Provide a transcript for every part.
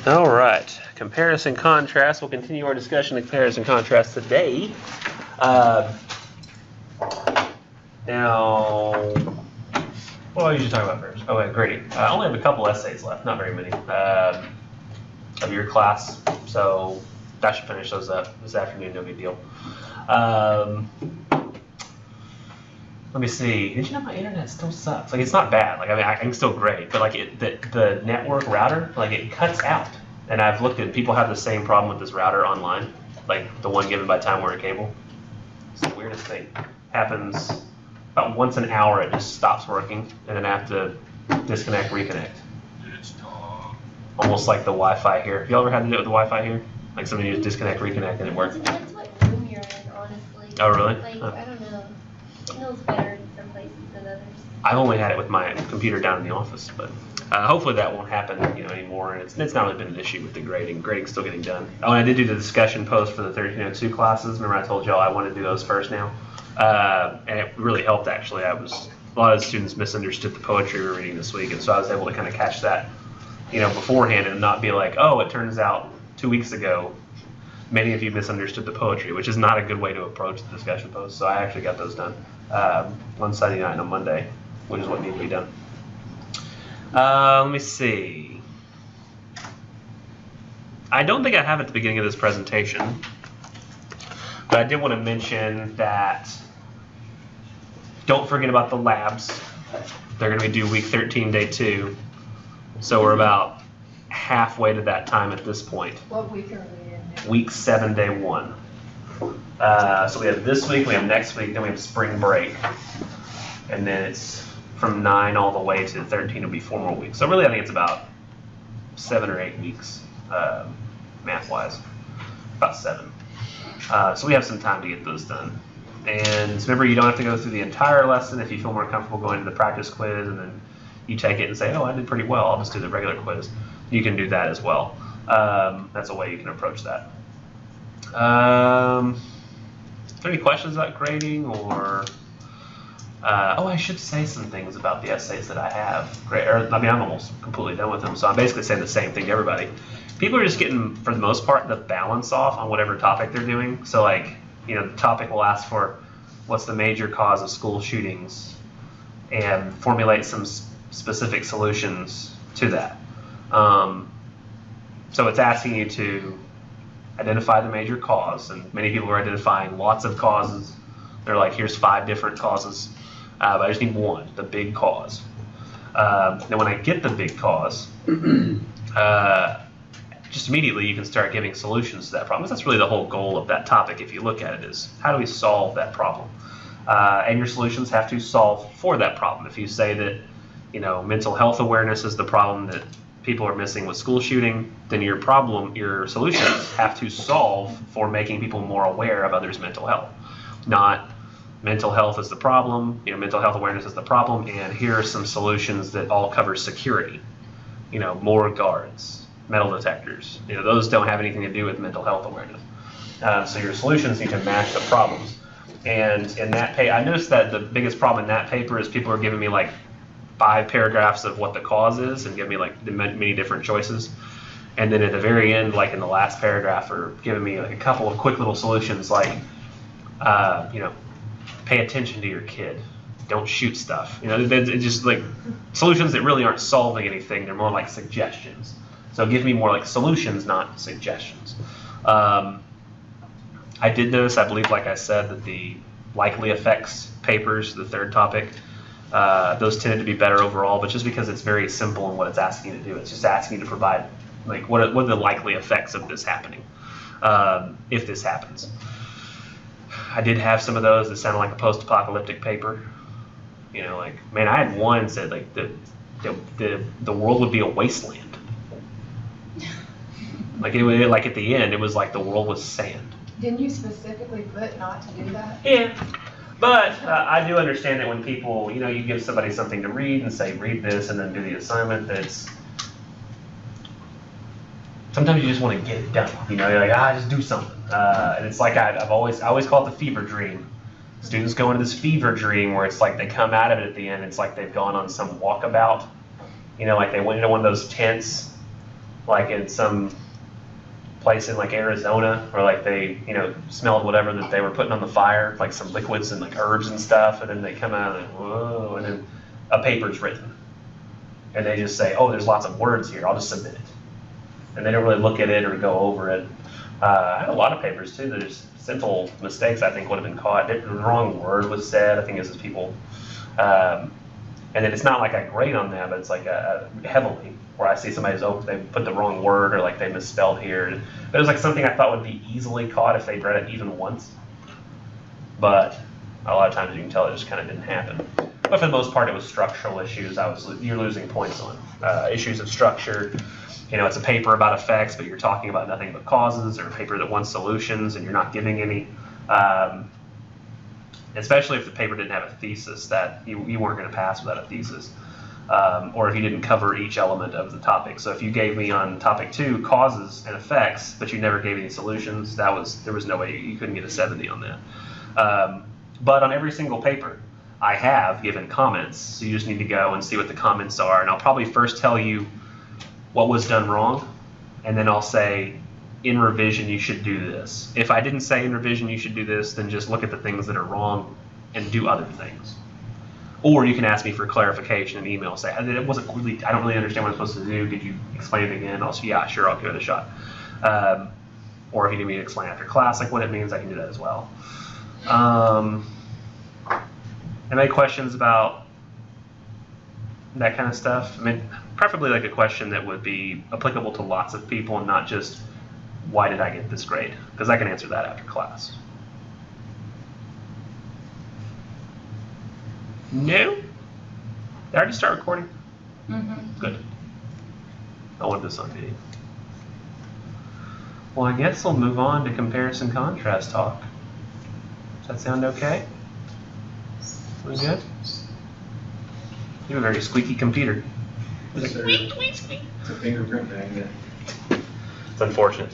All right, comparison contrast. We'll continue our discussion of comparison contrast today. Now, what are you talking about first? Oh, wait, grading. I only have a couple essays left, not very many, of your class, so I should finish those up this afternoon, no big deal. Let me see. Did you know my internet still sucks? Like, it's not bad. Like, I mean, I can still grade, but like the network router, like it cuts out. And I've looked at people have the same problem with this router online, like the one given by Time Warner Cable. It's the weirdest thing. Happens about once an hour. It just stops working, and then I have to disconnect, reconnect. Almost like the Wi-Fi here. Have you ever had to do it with the Wi-Fi here? Like somebody just disconnect, reconnect, and it works. It depends what room you're in, honestly. Oh, really? Like, I don't know. It feels better in some places than others. I've only had it with my computer down in the office, but hopefully that won't happen, anymore. And it's not really been an issue with the grading. Grading's still getting done. Oh, and I did do the discussion post for the 1302 classes. Remember I told y'all I wanted to do those first now, and it really helped actually. A lot of the students misunderstood the poetry we were reading this week, and so I was able to kind of catch that, beforehand and not be like, oh, it turns out 2 weeks ago many of you misunderstood the poetry, which is not a good way to approach the discussion post. So I actually got those done on Sunday night and on Monday, which is what needed to be done. Let me see. I don't think I have at the beginning of this presentation, but I did want to mention that don't forget about the labs. They're going to be due week 13, day 2. So we're about halfway to that time at this point. What week are we in now? Week 7, day 1. So we have this week, we have next week, then we have spring break. And then it's from 9 all the way to 13 will be 4 more weeks. So really I think it's about 7 or 8 weeks, math-wise. About 7. So we have some time to get those done. And remember, you don't have to go through the entire lesson. If you feel more comfortable going to the practice quiz and then you take it and say, oh, I did pretty well, I'll just do the regular quiz. You can do that as well. That's a way you can approach that. Are there any questions about grading or... I should say some things about the essays that I have. I'm almost completely done with them, so I'm basically saying the same thing to everybody. People are just getting, for the most part, the balance off on whatever topic they're doing. So, like, the topic will ask for what's the major cause of school shootings and formulate some specific solutions to that. So it's asking you to identify the major cause, and many people are identifying lots of causes. They're like, here's 5 different causes, but I just need one, the big cause. Then when I get the big cause, just immediately you can start giving solutions to that problem. That's really the whole goal of that topic, if you look at it, is how do we solve that problem? And your solutions have to solve for that problem. If you say that, mental health awareness is the problem that people are missing with school shooting, then your solutions have to solve for making people more aware of others' mental health. Not mental health is the problem, mental health awareness is the problem, and here are some solutions that all cover security. More guards, metal detectors. Those don't have anything to do with mental health awareness. So your solutions need to match the problems. And in that I noticed that the biggest problem in that paper is people are giving me like 5 paragraphs of what the cause is and give me like the many different choices. And then at the very end, like in the last paragraph, are giving me like a couple of quick little solutions like, pay attention to your kid. Don't shoot stuff. It's just like solutions that really aren't solving anything. They're more like suggestions. So give me more like solutions, not suggestions. I did notice, I believe, like I said, that the likely effects papers, the 3rd topic, those tended to be better overall, but just because it's very simple in what it's asking you to do. It's just asking you to provide, like, what are the likely effects of this happening, if this happens. I did have some of those that sounded like a post-apocalyptic paper. Like, man, I had one that said, like, the world would be a wasteland. Like, like at the end, it was like the world was sand. Didn't you specifically put not to do that? Yeah. But I do understand that when people, you give somebody something to read and say, read this and then do the assignment, that's sometimes you just want to get it done. You're like, just do something. And it's like I always call it the fever dream. Students go into this fever dream where it's like they come out of it at the end. It's like they've gone on some walkabout. Like they went into one of those tents like in some place in like Arizona, where like they, smelled whatever that they were putting on the fire, like some liquids and like herbs and stuff, and then they come out and whoa, and then a paper's written, and they just say, oh, there's lots of words here, I'll just submit it, and they don't really look at it or go over it. I had a lot of papers too. There's simple mistakes I think would have been caught. The wrong word was said. I think this is people, and then it's not like I grade on them, but it's like heavily. Where I see somebody's they put the wrong word or like they misspelled here. But it was like something I thought would be easily caught if they read it even once. But a lot of times you can tell it just kind of didn't happen. But for the most part, it was structural issues. You're losing points on issues of structure. It's a paper about effects, but you're talking about nothing but causes, or a paper that wants solutions, and you're not giving any. Especially if the paper didn't have a thesis, that you weren't going to pass without a thesis. Or if you didn't cover each element of the topic. So if you gave me on topic 2 causes and effects, but you never gave any solutions, there was no way you couldn't get a 70 on that. But on every single paper, I have given comments. So you just need to go and see what the comments are. And I'll probably first tell you what was done wrong, and then I'll say, in revision, you should do this. If I didn't say in revision you should do this, then just look at the things that are wrong and do other things. Or you can ask me for clarification in email. Say, it wasn't really, I don't really understand what I'm supposed to do. Could you explain it again? I'll say, yeah, sure, I'll give it a shot. Or if you need me to explain after class, like what it means, I can do that as well. Any questions about that kind of stuff? I mean, preferably like a question that would be applicable to lots of people and not just, why did I get this grade? Because I can answer that after class. No? Did I already start recording? Mm-hmm. Good. I want this on video. Well, I guess we'll move on to comparison contrast talk. Does that sound okay? We good? You have a very squeaky computer. Squeak, squeak, squeak. It's a fingerprint magnet. It's unfortunate.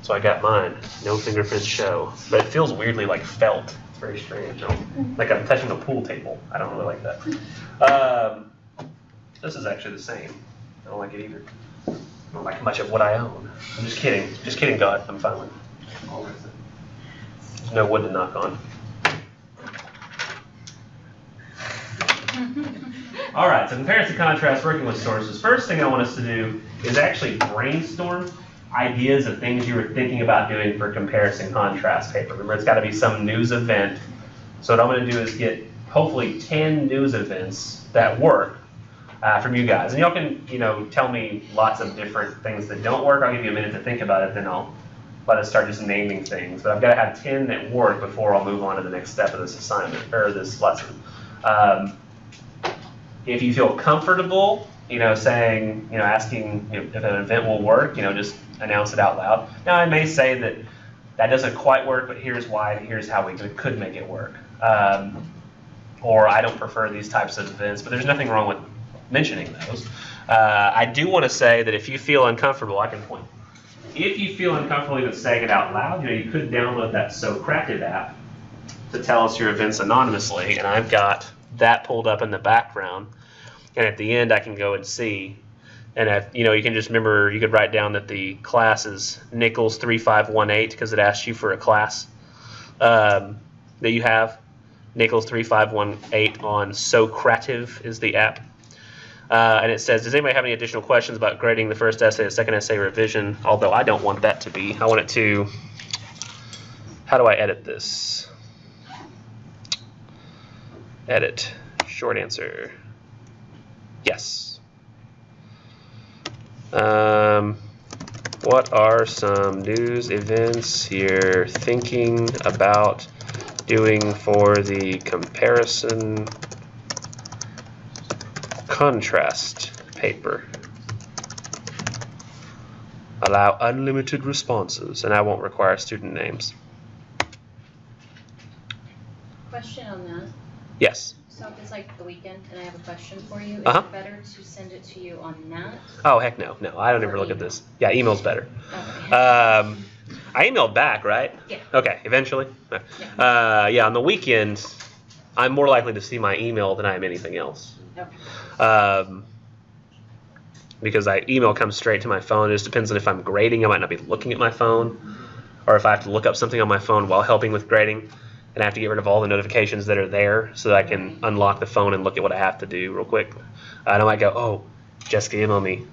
So I got mine. No fingerprints show. But it feels weirdly like felt. It's very strange. Like I'm touching a pool table. I don't really like that. This is actually the same. I don't like it either. I don't like much of what I own. I'm just kidding. Just kidding, God. I'm fine with it. There's no wood to knock on. All right, so comparison contrast, working with sources. First thing I want us to do is actually brainstorm ideas of things you were thinking about doing for comparison contrast paper. Remember, it's got to be some news event. So what I'm going to do is get hopefully 10 news events that work from you guys. And y'all can, tell me lots of different things that don't work. I'll give you a minute to think about it, then I'll let us start just naming things. But I've got to have 10 that work before I'll move on to the next step of this assignment, or this lesson. If you feel comfortable, saying, asking if an event will work, just announce it out loud. Now, I may say that that doesn't quite work, but here's why, here's how we could make it work. Or I don't prefer these types of events, but there's nothing wrong with mentioning those. I do want to say that if you feel uncomfortable, I can point. If you feel uncomfortable even saying it out loud, you could download that Socrative app to tell us your events anonymously, and I've got that pulled up in the background, and at the end I can go and see, and if, you can just remember, you could write down that the class is Nichols 3518 because it asks you for a class that you have. Nichols 3518 on Socrative is the app. And it says, does anybody have any additional questions about grading the first essay, the second essay revision? Although I don't want that to be. I want it to, how do I edit this? Edit. Short answer. Yes. What are some news events you're thinking about doing for the comparison contrast paper? Allow unlimited responses, and I won't require student names. Question on that. Yes. So if it's like the weekend and I have a question for you, is Uh-huh. it better to send it to you on that? Oh, heck no. No, I don't ever look at this. Yeah, email's better. Okay. I emailed back, right? Yeah. Okay, eventually. Yeah, on the weekend, I'm more likely to see my email than I am anything else. Okay. because email comes straight to my phone. It just depends on if I'm grading. I might not be looking at my phone, or if I have to look up something on my phone while helping with grading, and I have to get rid of all the notifications that are there so that I can unlock the phone and look at what I have to do real quick. And I might go, oh, Jessica emailed me.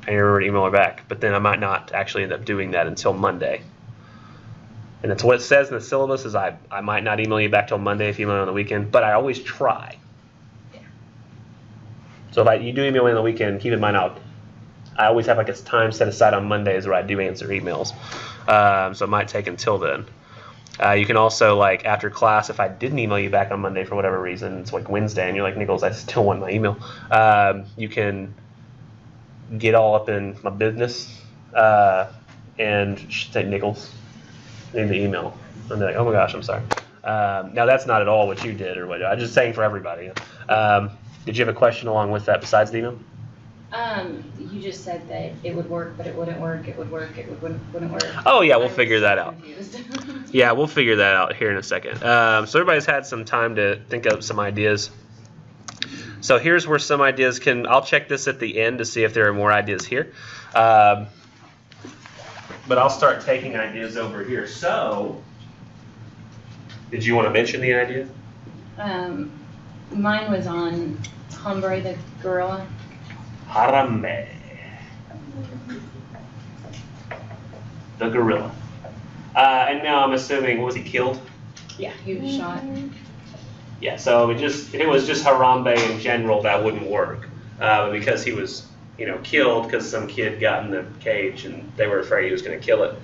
I remember to email her back, but then I might not actually end up doing that until Monday. And that's what it says in the syllabus is I might not email you back till Monday if you email on the weekend, but I always try. So if you do email me on the weekend, keep in mind I always have like a time set aside on Mondays where I do answer emails. So it might take until then. You can also, like, after class, if I didn't email you back on Monday for whatever reason, it's like Wednesday, and you're like, Nichols, I still want my email. You can get all up in my business and say, Nichols, need the email. And they're like, oh my gosh, I'm sorry. Now, that's not at all what you did or what. I'm just saying for everybody. Did you have a question along with that besides the email? You just said that it would work, but it wouldn't work. It would work, it wouldn't work. Oh, yeah, we'll figure that out. Confused. Yeah, we'll figure that out here in a second. So everybody's had some time to think of some ideas. So here's where some ideas I'll check this at the end to see if there are more ideas here. But I'll start taking ideas over here. So, did you want to mention the idea? Mine was on Hombre the gorilla. Harambe. The gorilla. And now I'm assuming, was he killed? Yeah, he was shot. Yeah, so if it was just Harambe in general, that wouldn't work. Because he was, killed because some kid got in the cage and they were afraid he was going to kill it.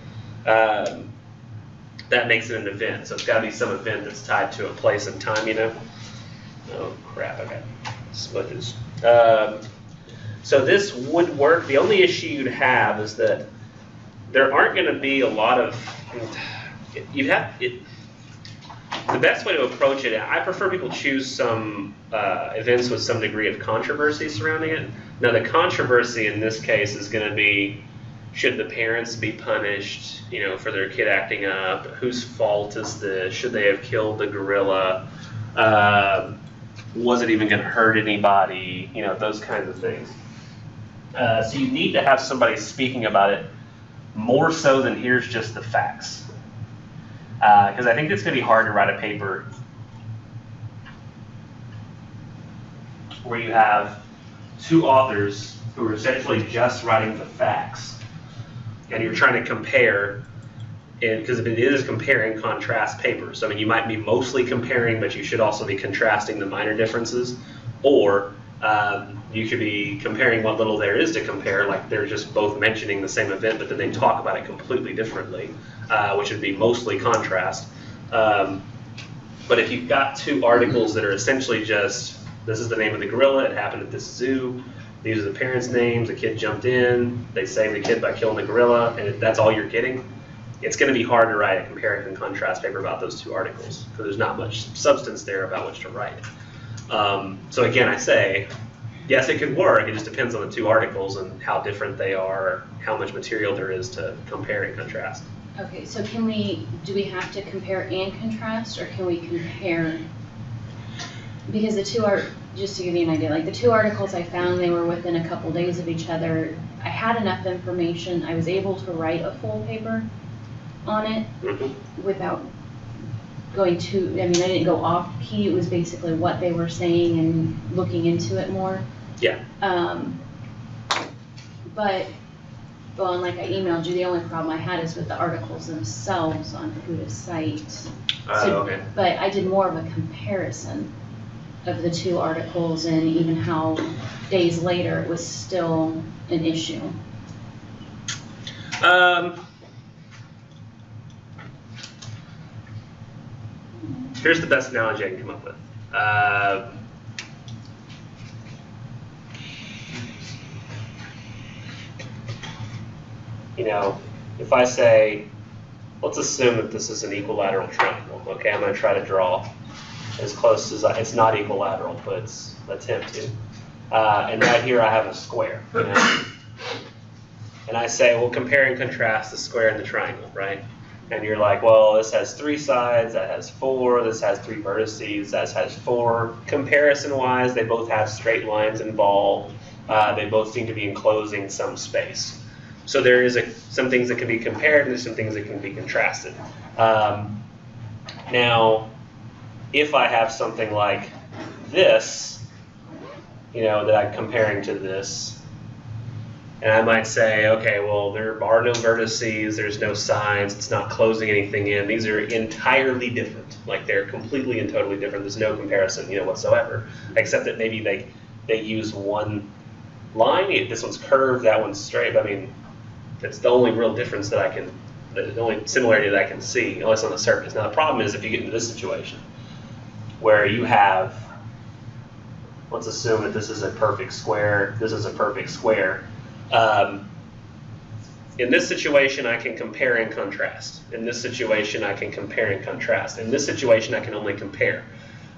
That makes it an event. So it's got to be some event that's tied to a place and time, Oh, crap, I got split this. So this would work. The only issue you'd have is that there aren't going to be a lot of. The best way to approach it, I prefer people choose some events with some degree of controversy surrounding it. Now, the controversy in this case is going to be: should the parents be punished, for their kid acting up? Whose fault is this? Should they have killed the gorilla? Was it even going to hurt anybody? Those kinds of things. So you need to have somebody speaking about it more so than here's just the facts. Because I think it's going to be hard to write a paper where you have two authors who are essentially just writing the facts, and you're trying to compare. Because it is compare and contrast papers. So, I mean, you might be mostly comparing, but you should also be contrasting the minor differences. Or you could be comparing what little there is to compare, like they're just both mentioning the same event, but then they talk about it completely differently, which would be mostly contrast. But if you've got two articles that are essentially just, this is the name of the gorilla, it happened at this zoo, these are the parents' names, the kid jumped in, they saved the kid by killing the gorilla, and that's all you're getting, it's going to be hard to write a compare and contrast paper about those two articles because there's not much substance there about which to write. So again, I say, yes, it could work. It just depends on the two articles and how different they are, how much material there is to compare and contrast. Okay, so do we have to compare and contrast, or can we compare? Because just to give you an idea, like the two articles I found, they were within a couple days of each other. I had enough information. I was able to write a full paper on it without going I didn't go off key. It was basically what they were saying and looking into it more. Yeah. And like I emailed you, the only problem I had is with the articles themselves on who to cite. Okay. But I did more of a comparison of the two articles and even how days later it was still an issue. Here's the best analogy I can come up with. If I say, let's assume that this is an equilateral triangle. Okay, I'm going to try to draw as close as it's not equilateral, but it's attempt to. And right here I have a square. And I say, well, compare and contrast the square and the triangle, right? And you're like, well, this has 3 sides, that has 4, this has 3 vertices, that has 4. Comparison-wise, they both have straight lines involved. They both seem to be enclosing some space. So there is some things that can be compared, and there's some things that can be contrasted. Now, if I have something like this, that I'm comparing to this, and I might say, okay, well, there are no vertices, there's no sides, it's not closing anything in. These are entirely different. Like, they're completely and totally different. There's no comparison, whatsoever, except that maybe they use one line. This one's curved, that one's straight. I mean, it's the only real difference that the only similarity that I can see, unless on the surface. Now, the problem is if you get into this situation where you have, let's assume that this is a perfect square, this is a perfect square. In this situation, I can compare and contrast. In this situation, I can compare and contrast. In this situation, I can only compare,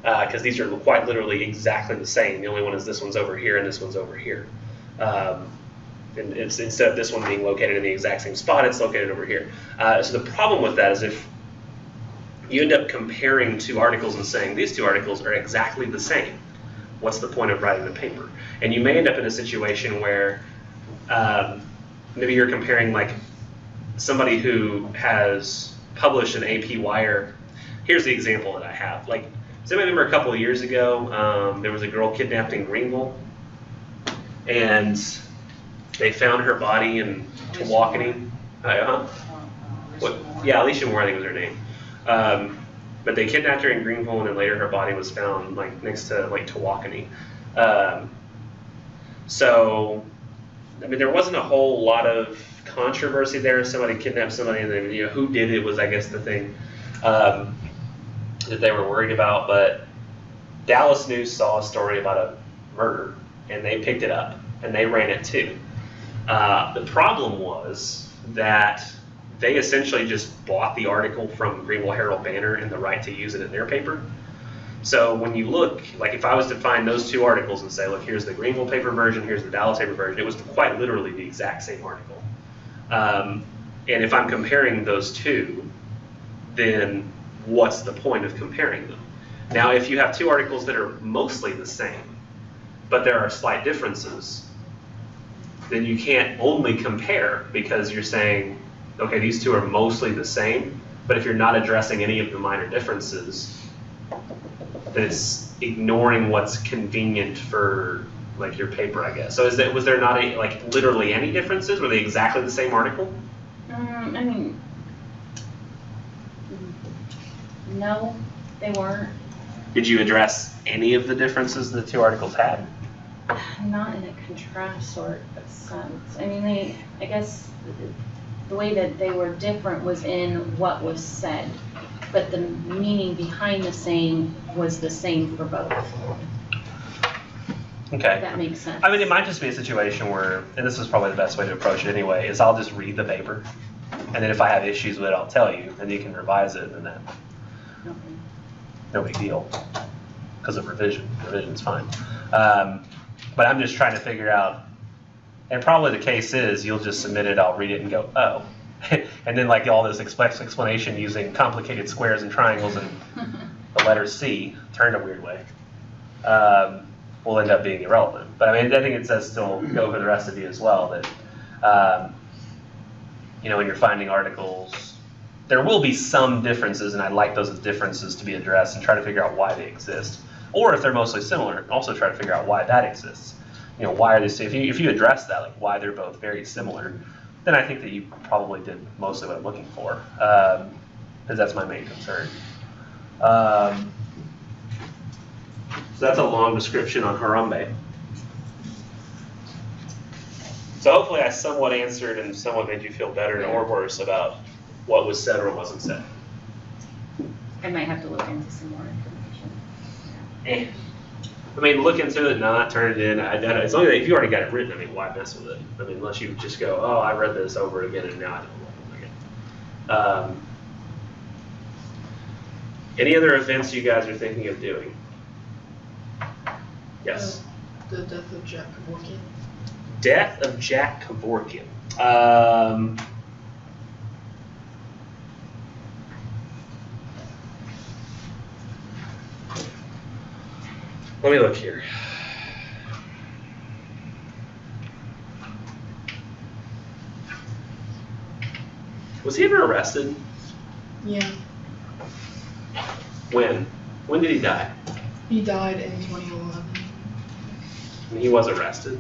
because these are quite literally exactly the same. The only one is this one's over here and this one's over here. And it's, instead of this one being located in the exact same spot, it's located over here. So the problem with that is if you end up comparing two articles and saying these two articles are exactly the same, what's the point of writing the paper? And you may end up in a situation where maybe you're comparing like somebody who has published an AP Wire. Here's the example that I have. Like, does anybody remember a couple of years ago, there was a girl kidnapped in Greenville, and they found her body in Tawakoni. Yeah, Alicia Moore, I think was her name. But they kidnapped her in Greenville, and then later her body was found like next to like Tawakoni. So, I mean, there wasn't a whole lot of controversy there. Somebody kidnapped somebody, and then who did it was, I guess, the thing that they were worried about. But Dallas News saw a story about a murder, and they picked it up and they ran it too. The problem was that they essentially just bought the article from Greenville Herald Banner and the right to use it in their paper. So when you look, like if I was to find those two articles and say, look, here's the Greenville paper version, here's the Dallas paper version, it was quite literally the exact same article. And if I'm comparing those two, then what's the point of comparing them? Now, if you have two articles that are mostly the same, but there are slight differences, then you can't only compare because you're saying, okay, these two are mostly the same, but if you're not addressing any of the minor differences, then it's ignoring what's convenient for like your paper, I guess. So was there not like literally any differences? Were they exactly the same article? I mean, no, they weren't. Did you address any of the differences the two articles had? Not in a contrast sort of sense. I mean, I guess the way that they were different was in what was said, but the meaning behind the same was the same for both. Okay. If that makes sense. I mean, it might just be a situation where, and this is probably the best way to approach it anyway, is I'll just read the paper, and then if I have issues with it, I'll tell you, and you can revise it, and then no big deal, because of revision. Revision's fine. But I'm just trying to figure out, and probably the case is you'll just submit it, I'll read it and go, oh. And then like all this explanation using complicated squares and triangles and the letter C turned a weird way will end up being irrelevant. But I mean, I think it says still go for the rest of you as well that, when you're finding articles, there will be some differences, and I'd like those differences to be addressed and try to figure out why they exist. Or if they're mostly similar, also try to figure out why that exists. Why are they, if you address that, like why they're both very similar, then I think that you probably did mostly what I'm looking for, because that's my main concern. So that's a long description on Harambe. So hopefully I somewhat answered and somewhat made you feel better or worse about what was said or wasn't said. I might have to look into some more information. I mean, look into it, not turn it in. It's only that if you already got it written, I mean, why mess with it? I mean, unless you just go, oh, I read this over again and now I don't like it. Any other events you guys are thinking of doing? Yes? The death of Jack Kevorkian. Death of Jack Kevorkian. Let me look here. Was he ever arrested? Yeah. When? When did he die? He died in 2011. He was arrested.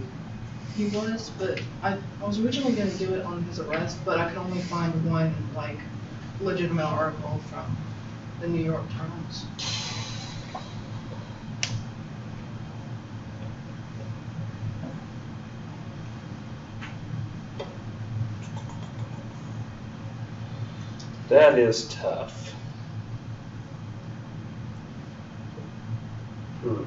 He was, but I was originally going to do it on his arrest, but I could only find one, like, legitimate article from the New York Times. That is tough. Hmm.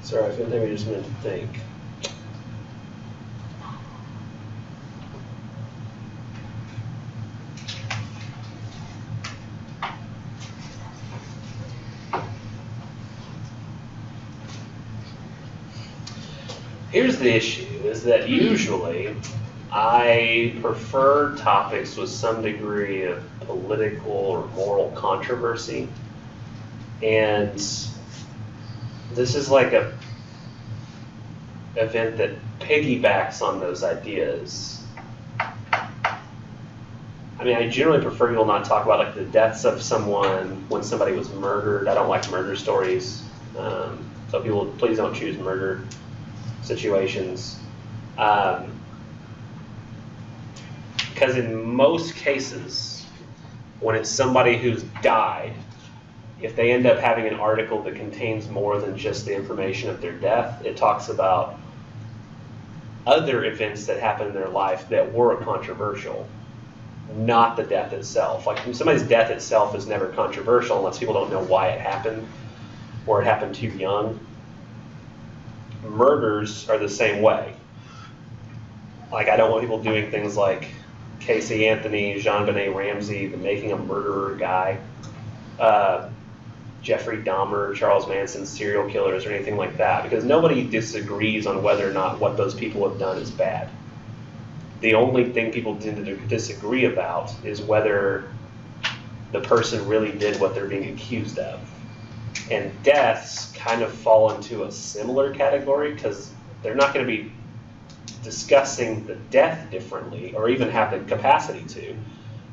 Sorry, I feel maybe just meant to think. Here's the issue, is that usually I prefer topics with some degree of political or moral controversy. And this is like a event that piggybacks on those ideas. I mean, I generally prefer people not talk about like the deaths of someone when somebody was murdered. I don't like murder stories. So people, please don't choose murder situations. Because in most cases, when it's somebody who's died, if they end up having an article that contains more than just the information of their death, it talks about other events that happened in their life that were controversial, not the death itself. Like somebody's death itself is never controversial unless people don't know why it happened or it happened too young. Murders are the same way. Like I don't want people doing things like Casey Anthony, Jean-Benet Ramsey, the making a murderer guy, Jeffrey Dahmer, Charles Manson, serial killers, or anything like that, because nobody disagrees on whether or not what those people have done is bad. The only thing people tend to disagree about is whether the person really did what they're being accused of. And deaths kind of fall into a similar category because they're not going to be discussing the death differently or even have the capacity to.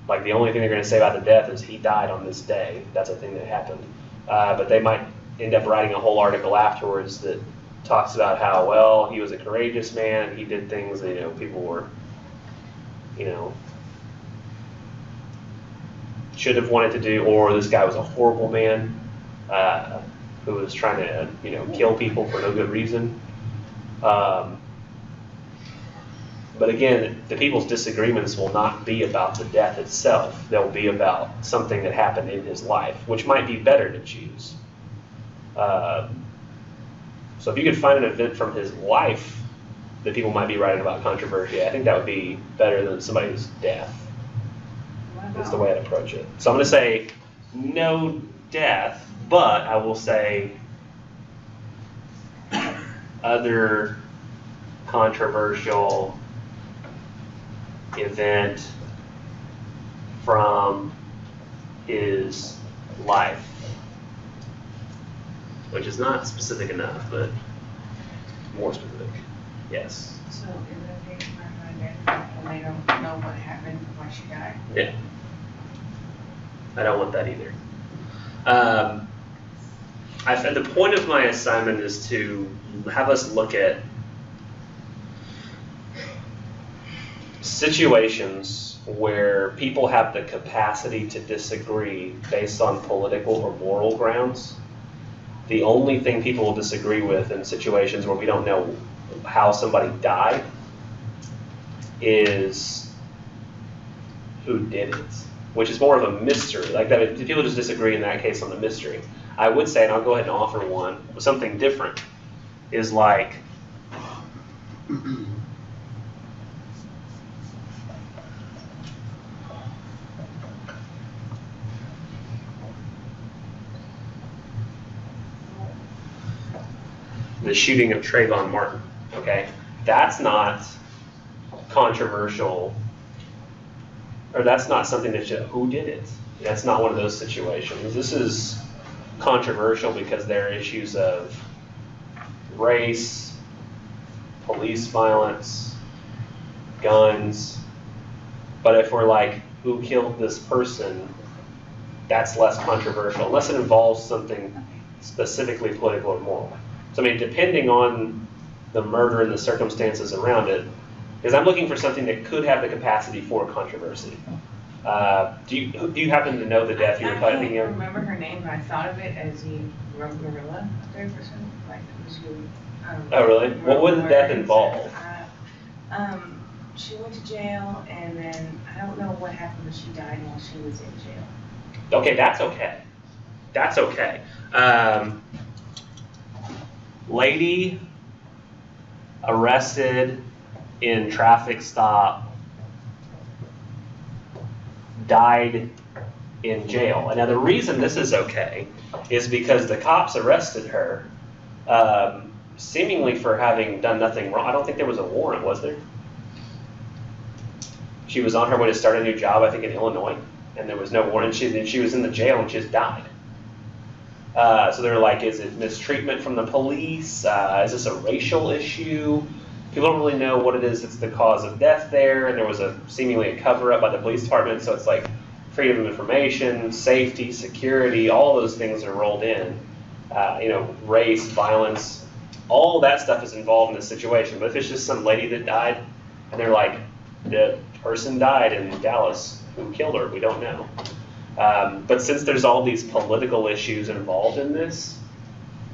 Like the only thing they're going to say about the death is he died on this day. That's a thing that happened. But they might end up writing a whole article afterwards that talks about how, well, he was a courageous man. He did things that, people were, should have wanted to do, or this guy was a horrible man who was trying to, kill people for no good reason. But again, the people's disagreements will not be about the death itself. They'll be about something that happened in his life, which might be better to choose. So if you could find an event from his life that people might be writing about controversy, I think that would be better than somebody's death. That's the way I'd approach it. So I'm going to say no death, but I will say other controversial event from his life, which is not specific enough, but more specific. Yes. So in the case where my dad and they don't know what happened when she died. Yeah. I don't want that either. The point of my assignment is to have us look at situations where people have the capacity to disagree based on political or moral grounds. The only thing people will disagree with in situations where we don't know how somebody died is who did it, which is more of a mystery. Like that, people just disagree in that case on the mystery. I would say, and I'll go ahead and offer one, something different is like the shooting of Trayvon Martin, okay? That's not controversial, or that's not something that who did it? That's not one of those situations. This is controversial because there are issues of race, police violence, guns. But if we're like, who killed this person, that's less controversial, unless it involves something specifically political or moral. So I mean, depending on the murder and the circumstances around it, because I'm looking for something that could have the capacity for controversy. Do you happen to know the death you were thinking I of? can't remember her name, but I thought of it as the gorilla person. Like, Oh, really? What would the death involve? She went to jail, and then I don't know what happened, but she died while she was in jail. Okay, that's okay. That's okay. Lady arrested in traffic stop, died in jail. And now the reason this is okay is because the cops arrested her seemingly for having done nothing wrong. I don't think there was a warrant, was there? She was on her way to start a new job, I think in Illinois, and there was no warrant. She was in the jail and she just died. So they're like, is it mistreatment from the police? Is this a racial issue? People don't really know what it is that's the cause of death there, and there was seemingly a cover-up by the police department, so it's like freedom of information, safety, security, all those things are rolled in. Race, violence, all that stuff is involved in this situation. But if it's just some lady that died, and they're like, the person died in Dallas, who killed her? We don't know. But since there's all these political issues involved in this,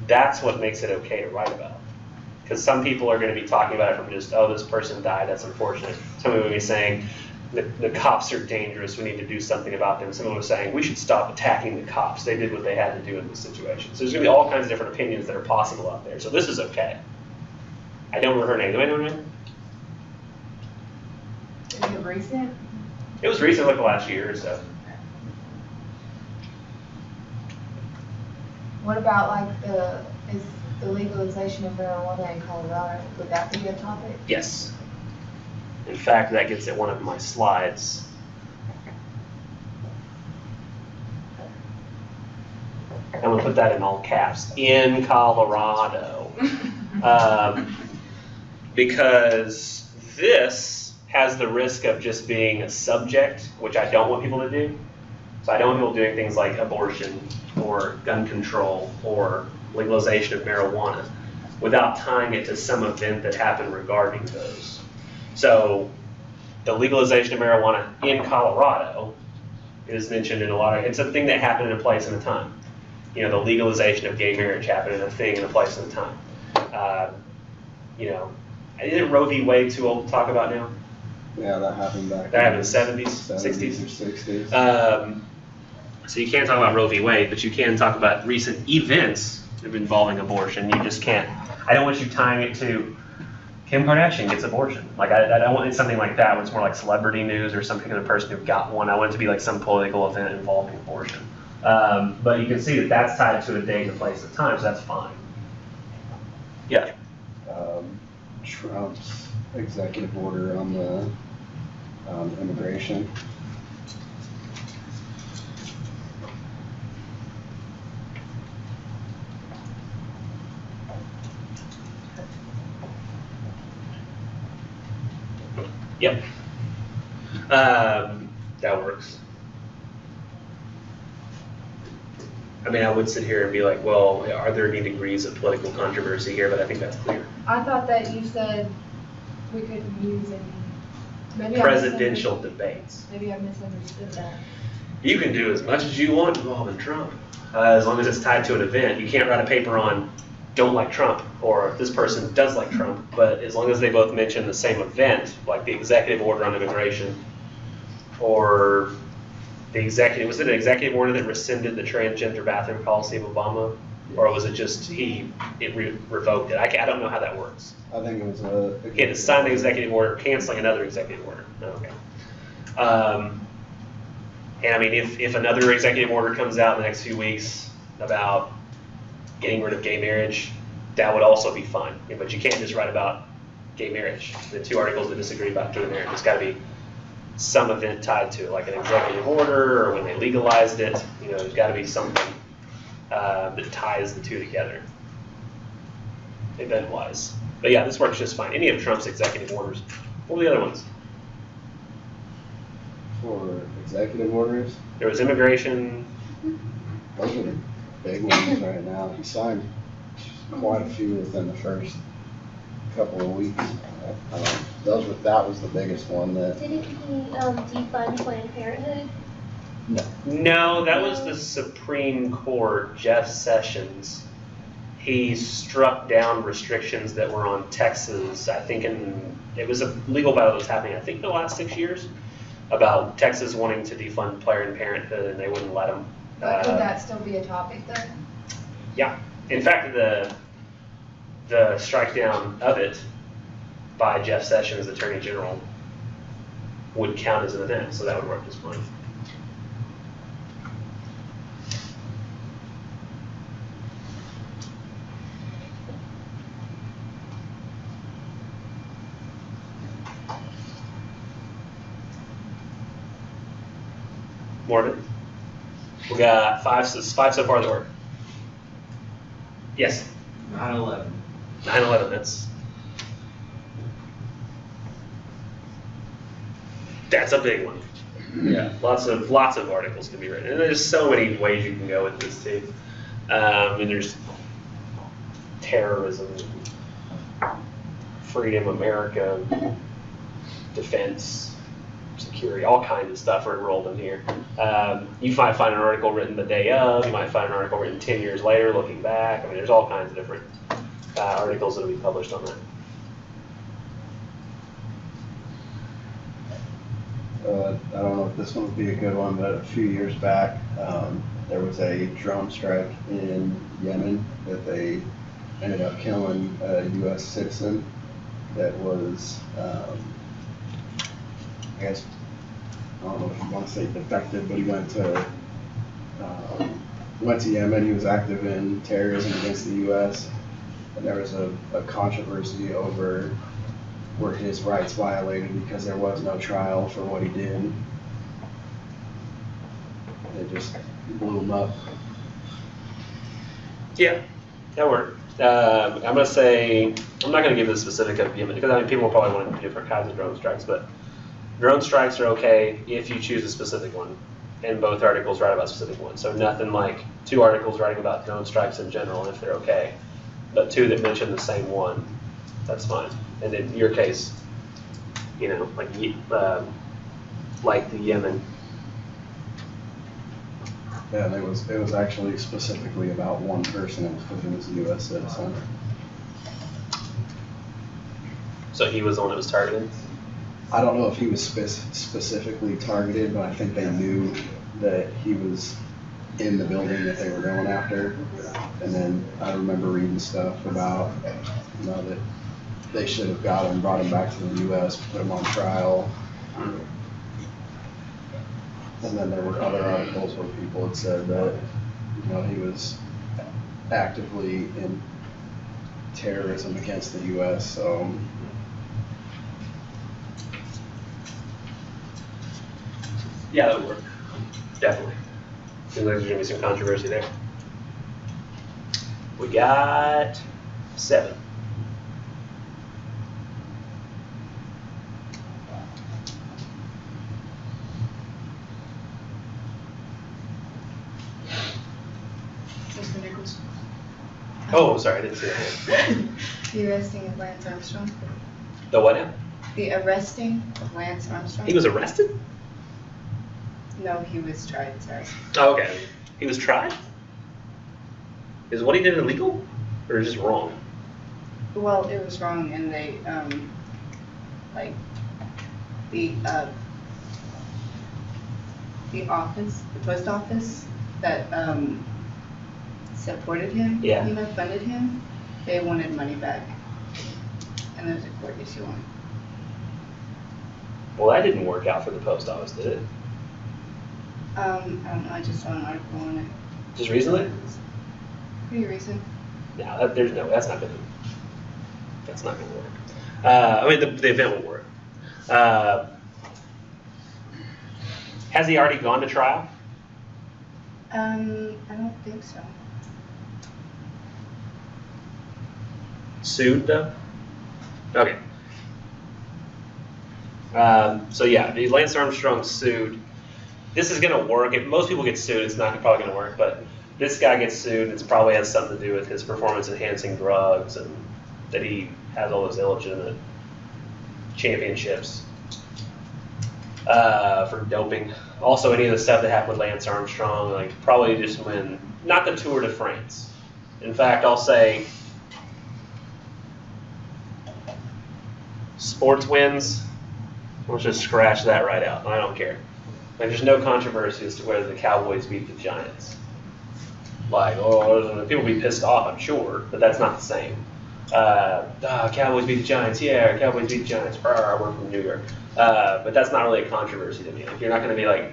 that's what makes it okay to write about. Because some people are going to be talking about it from just, oh, this person died, that's unfortunate. Somebody will be saying, the cops are dangerous, we need to do something about them. Someone was saying, we should stop attacking the cops. They did what they had to do in this situation. So there's going to be all kinds of different opinions that are possible out there. So this is okay. I don't remember her name. Do I know her name? Is it recent? It was recent, like the last year or so. What about like the legalization of marijuana in Colorado? Would that be a topic? Yes. In fact, that gets at one of my slides. I'm going to put that in all caps. In Colorado. Because this has the risk of just being a subject, which I don't want people to do. So I don't want people doing things like abortion or gun control or legalization of marijuana without tying it to some event that happened regarding those. So the legalization of marijuana in Colorado is mentioned in a lot of, it's a thing that happened in a place and a time. The legalization of gay marriage happened in a thing and a place and a time. Isn't Roe v. Wade too old to talk about now? Yeah, that happened back That happened in the 70s, 70s 60s. or 60s. So you can't talk about Roe v. Wade, but you can talk about recent events involving abortion. You just can't. I don't want you tying it to Kim Kardashian gets abortion. Like I don't want something like that where it's more like celebrity news or some particular person who got one. I want it to be like some political event involving abortion. But you can see that that's tied to a date, a place, and time, so that's fine. Yeah. Trump's executive order on the immigration. Yep. That works. I mean, I would sit here and be like, well, are there any degrees of political controversy here? But I think that's clear. I thought that you said we couldn't use any. Presidential debates. Maybe I misunderstood that. You can do as much as you want involving Trump, as long as it's tied to an event. You can't write a paper on don't like Trump or this person does like Trump, but as long as they both mention the same event, like the executive order on immigration, or was it an executive order that rescinded the transgender bathroom policy of Obama, or was it just revoked it? I don't know how that works. I think it was He had to sign the executive order, canceling another executive order. Okay. And I mean, if another executive order comes out in the next few weeks about getting rid of gay marriage, that would also be fine. But you can't just write about gay marriage. The two articles that disagree about gay marriage, it's got to be some event tied to it, like an executive order or when they legalized it. There's got to be something. that ties the two together, event-wise. But yeah, this works just fine. Any of Trump's executive orders. What were the other ones? For executive orders, There was immigration. those are the big ones right now. He signed quite a few within the first couple of weeks. That was the biggest one that. Didn't he defund Planned Parenthood? No, that was the Supreme Court, Jeff Sessions. He struck down restrictions that were on Texas, I think it was a legal battle that was happening, I think, in the last 6 years, about Texas wanting to defund Planned Parenthood and they wouldn't let them. But could that still be a topic though? Yeah. In fact, the strike down of it by Jeff Sessions, Attorney General, would count as an event, so that would work just fine. Morgan? We got five so far that work. Yes? 9/11. 9/11, that's a big one. Yeah, lots of articles can be written, and there's so many ways you can go with this too. And there's terrorism, freedom, America, defense, security, all kinds of stuff are enrolled in here. You might find an article written the day of, you might find an article written 10 years later looking back. I mean, there's all kinds of different articles that will be published on that. I don't know if this one would be a good one, but a few years back, there was a drone strike in Yemen that they ended up killing a U.S. citizen that was, I guess, I don't know if you want to say defected, but he went to Yemen. He was active in terrorism against the U.S. And there was a controversy over were his rights violated because there was no trial for what he did. They just blew him up. Yeah, that worked. I'm going to say, I'm not going to give the specific of Yemen because I mean people will probably want to do different kinds of drone strikes, but drone strikes are okay if you choose a specific one. And both articles write about a specific one. So nothing like 2 articles writing about drone strikes in general if they're okay. But 2 that mention the same one, that's fine. And in your case, you know, like the Yemen. Yeah, and it was actually specifically about one person. It was because he was a U.S. citizen. So he was the one that was targeted? I don't know if he was specifically targeted, but I think they knew that he was in the building that they were going after. And then I remember reading stuff about, you know, that they should have got him, brought him back to the U.S., put him on trial. And then there were other articles where people had said that, you know, he was actively in terrorism against the U.S., so. Yeah, that would work. Definitely. Seems like there's going to be some controversy there. We got 7. Mr. Nichols. Oh, I'm sorry, I didn't see that. The arresting of Lance Armstrong. The what now? The arresting of Lance Armstrong. He was arrested? No, he was tried, sorry. Oh, okay. He was tried? Is what he did illegal? Or just wrong? Well, it was wrong, and they, like, the office, the post office that, supported him, Yeah. you know, funded him, they wanted money back. And there's a court issue on it. Well, that didn't work out for the post office, did it? I don't know, I just saw an article on it. Just recently? Pretty recent. No, there's no, that's not gonna work. I mean, the event will work. Has he already gone to trial? I don't think so. Sued though? Okay. So yeah, Lance Armstrong sued. This is gonna work. If most people get sued, it's not probably gonna work, but this guy gets sued, and it probably has something to do with his performance-enhancing drugs and that he has all those illegitimate championships for doping. Also, any of the stuff that happened with Lance Armstrong, like probably just win, not the Tour de France. In fact, I'll say sports wins. Let's just scratch that right out. I don't care. Like, there's no controversy as to whether the Cowboys beat the Giants. Like, oh, people be pissed off, I'm sure, but that's not the same. Cowboys beat the Giants. Yeah, Cowboys beat the Giants. We're from New York. But that's not really a controversy to me. Like, you're not going to be like,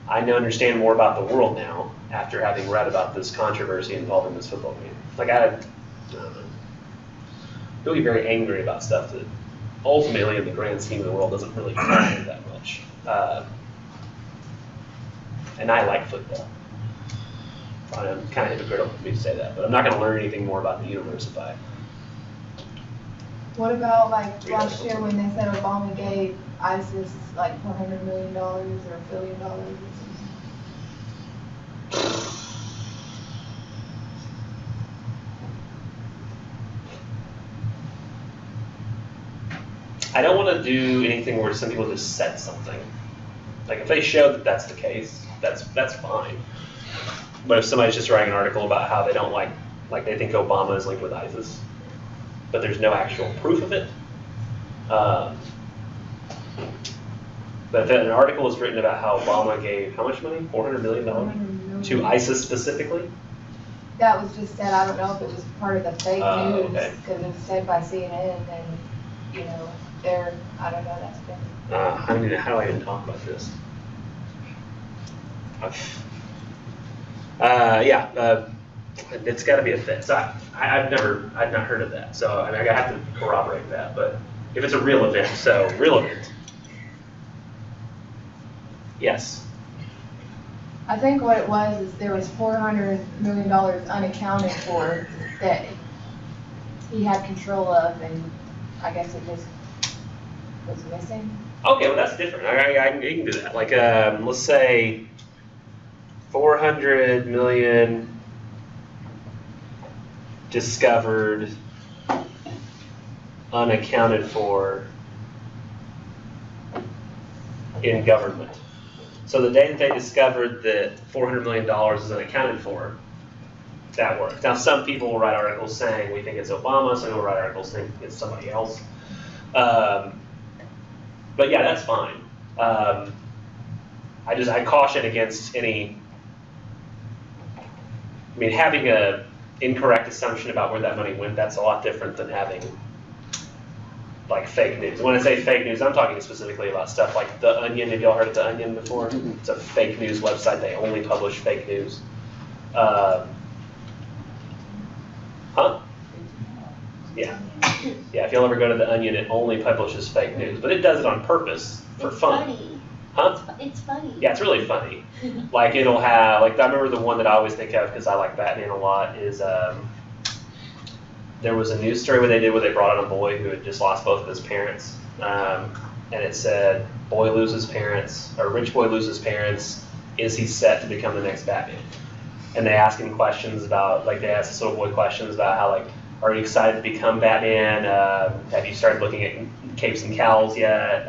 I understand more about the world now after having read about this controversy involving this football game. Like, I don't know. You'll be very angry about stuff that ultimately, in the grand scheme of the world, doesn't really matter that much. And I like football. I'm kind of hypocritical for me to say that, but I'm not going to learn anything more about the universe if I. What about like last year when they said Obama gave ISIS like $400 million or $1 billion or something? I don't want to do anything where some people just said something. Like, if they show that that's the case, that's fine. But if somebody's just writing an article about how they don't like they think Obama is linked with ISIS, but there's no actual proof of it. But if an article is written about how Obama gave how much money? $400 million to ISIS specifically? That was just said, I don't know if it was part of the fake news, Okay. because it was said by CNN and, you know, I don't know, that's been. How do I even talk about this? Okay. It's got to be a fit. So I've not heard of that. So I have to corroborate that. But if it's a real event, real event. Yes. I think what it was is there was $400 million unaccounted for that he had control of, and I guess it just was missing. Okay, well that's different. You can do that. Like, let's say 400 million discovered, unaccounted for in government. So the day that they discovered that $400 million is unaccounted for, that worked. Now, some people will write articles saying we think it's Obama, some people will write articles saying it's somebody else. But yeah, that's fine. I caution against having a incorrect assumption about where that money went. That's a lot different than having like fake news. When I say fake news, I'm talking specifically about stuff like The Onion. Have y'all heard of The Onion before? It's a fake news website. They only publish fake news. Huh? Yeah. Yeah, if you'll ever go to The Onion, it only publishes fake news. But it does it on purpose for It's fun. funny. Huh? It's funny. Yeah, it's really funny. Like, it'll have, like, I remember the one that I always think of because I like Batman a lot is, there was a news story where they brought on a boy who had just lost both of his parents. And it said, boy loses parents, or rich boy loses parents, is he set to become the next Batman? And they asked him questions about, like, they asked this little boy questions about how, like, are you excited to become Batman? Have you started looking at capes and cowls yet?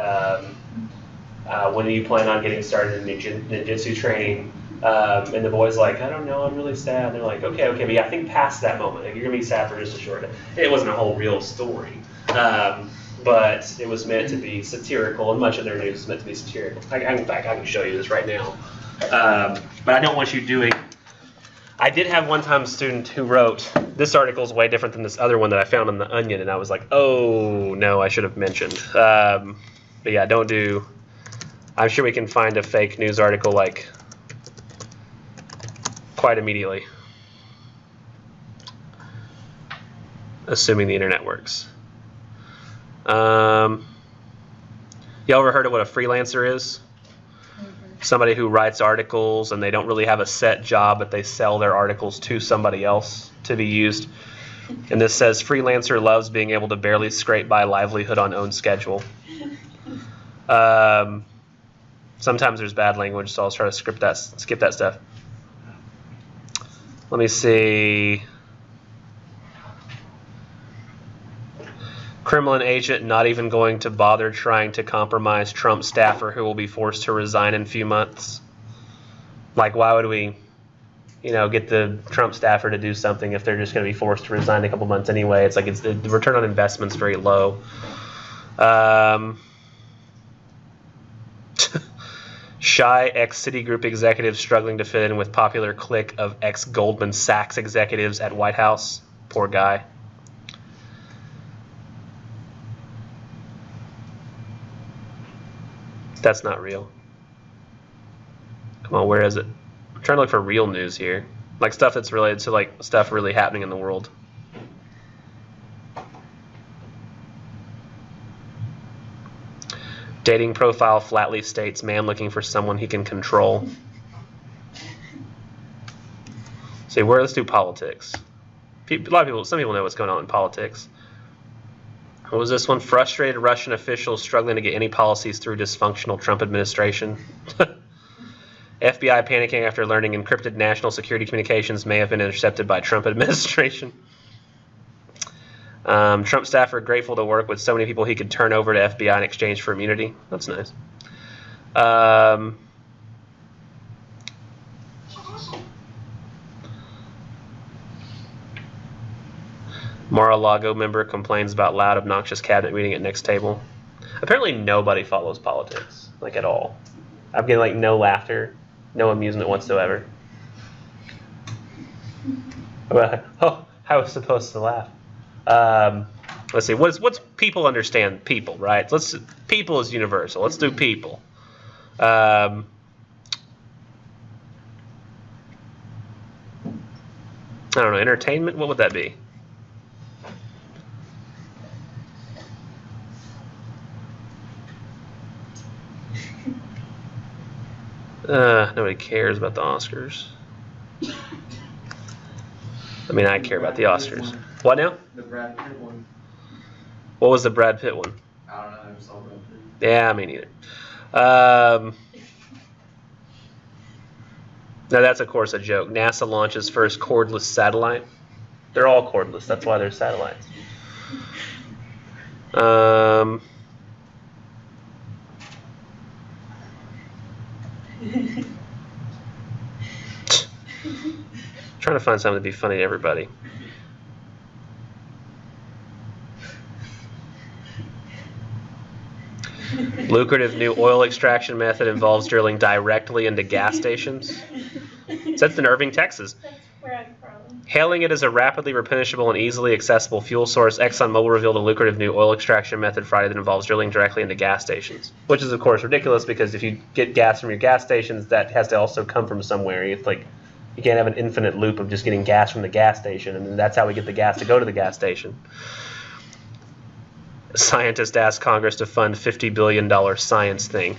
When do you plan on getting started in ninjutsu training? And the boy's like, I don't know, I'm really sad. And they're like, okay, but yeah, I think past that moment, like, you're gonna be sad for just a short time. It wasn't a whole real story, but it was meant to be satirical, and much of their news is meant to be satirical. In fact, I can show you this right now. But I don't want you doing. I did have one time a student who wrote, this article is way different than this other one that I found on The Onion, and I was like, oh no, I should have mentioned. But yeah, don't do. I'm sure we can find a fake news article like quite immediately, assuming the internet works. Y'all ever heard of what a freelancer is? Somebody who writes articles and they don't really have a set job, but they sell their articles to somebody else to be used And this says freelancer loves being able to barely scrape by livelihood on own schedule. Sometimes there's bad language, so I'll try to skip that stuff. Let me see. Kremlin agent not even going to bother trying to compromise Trump staffer who will be forced to resign in a few months. Like, why would we, get the Trump staffer to do something if they're just going to be forced to resign in a couple months anyway? It's like the return on investment's very low. Shy ex-Citigroup executives struggling to fit in with popular clique of ex-Goldman Sachs executives at White House. Poor guy. That's not real. Come on, where is it? I'm trying to look for real news here. Like stuff that's related to like stuff really happening in the world. Dating profile flatly states man looking for someone he can control. See, let's do politics. A lot of people, some people know what's going on in politics. What was this one? Frustrated Russian officials struggling to get any policies through dysfunctional Trump administration. FBI panicking after learning encrypted national security communications may have been intercepted by Trump administration. Trump staffer grateful to work with so many people he could turn over to FBI in exchange for immunity. That's nice. Mar-a-Lago member complains about loud, obnoxious cabinet meeting at next table. Apparently nobody follows politics, like at all. I'm getting like no laughter, no amusement whatsoever. Oh, I was supposed to laugh. Let's see. What's people understand? People, right? People is universal. Let's do people. I don't know. Entertainment. What would that be? Nobody cares about the Oscars. I mean, I care about the Oscars. What now? The Brad Pitt one. What was the Brad Pitt one? I don't know. I never saw Brad Pitt. Yeah, me neither. Now that's of course a joke. NASA launches first cordless satellite. They're all cordless. That's why they're satellites. Trying to find something to be funny to everybody. Lucrative new oil extraction method involves drilling directly into gas stations. That's in Irving, Texas. That's where I'm from. Hailing it as a rapidly replenishable and easily accessible fuel source, ExxonMobil revealed a lucrative new oil extraction method Friday that involves drilling directly into gas stations. Which is, of course, ridiculous because if you get gas from your gas stations, that has to also come from somewhere. It's like you can't have an infinite loop of just getting gas from the gas station, and that's how we get the gas to go to the gas station. Scientists asked Congress to fund $50 billion science thing.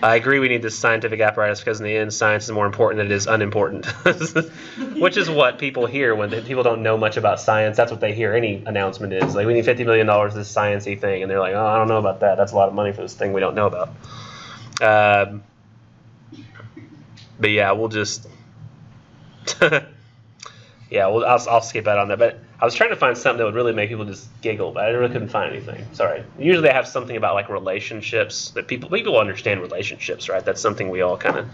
I agree we need this scientific apparatus because in the end, science is more important than it is unimportant. Which is what people hear when people don't know much about science. That's what they hear any announcement is. Like, we need $50 million for this science-y thing. And they're like, oh, I don't know about that. That's a lot of money for this thing we don't know about. But yeah, we'll just... yeah, I'll skip that on that. But I was trying to find something that would really make people just giggle, but I really couldn't find anything. Sorry. Usually they have something about like relationships that people understand relationships, right? That's something we all kind of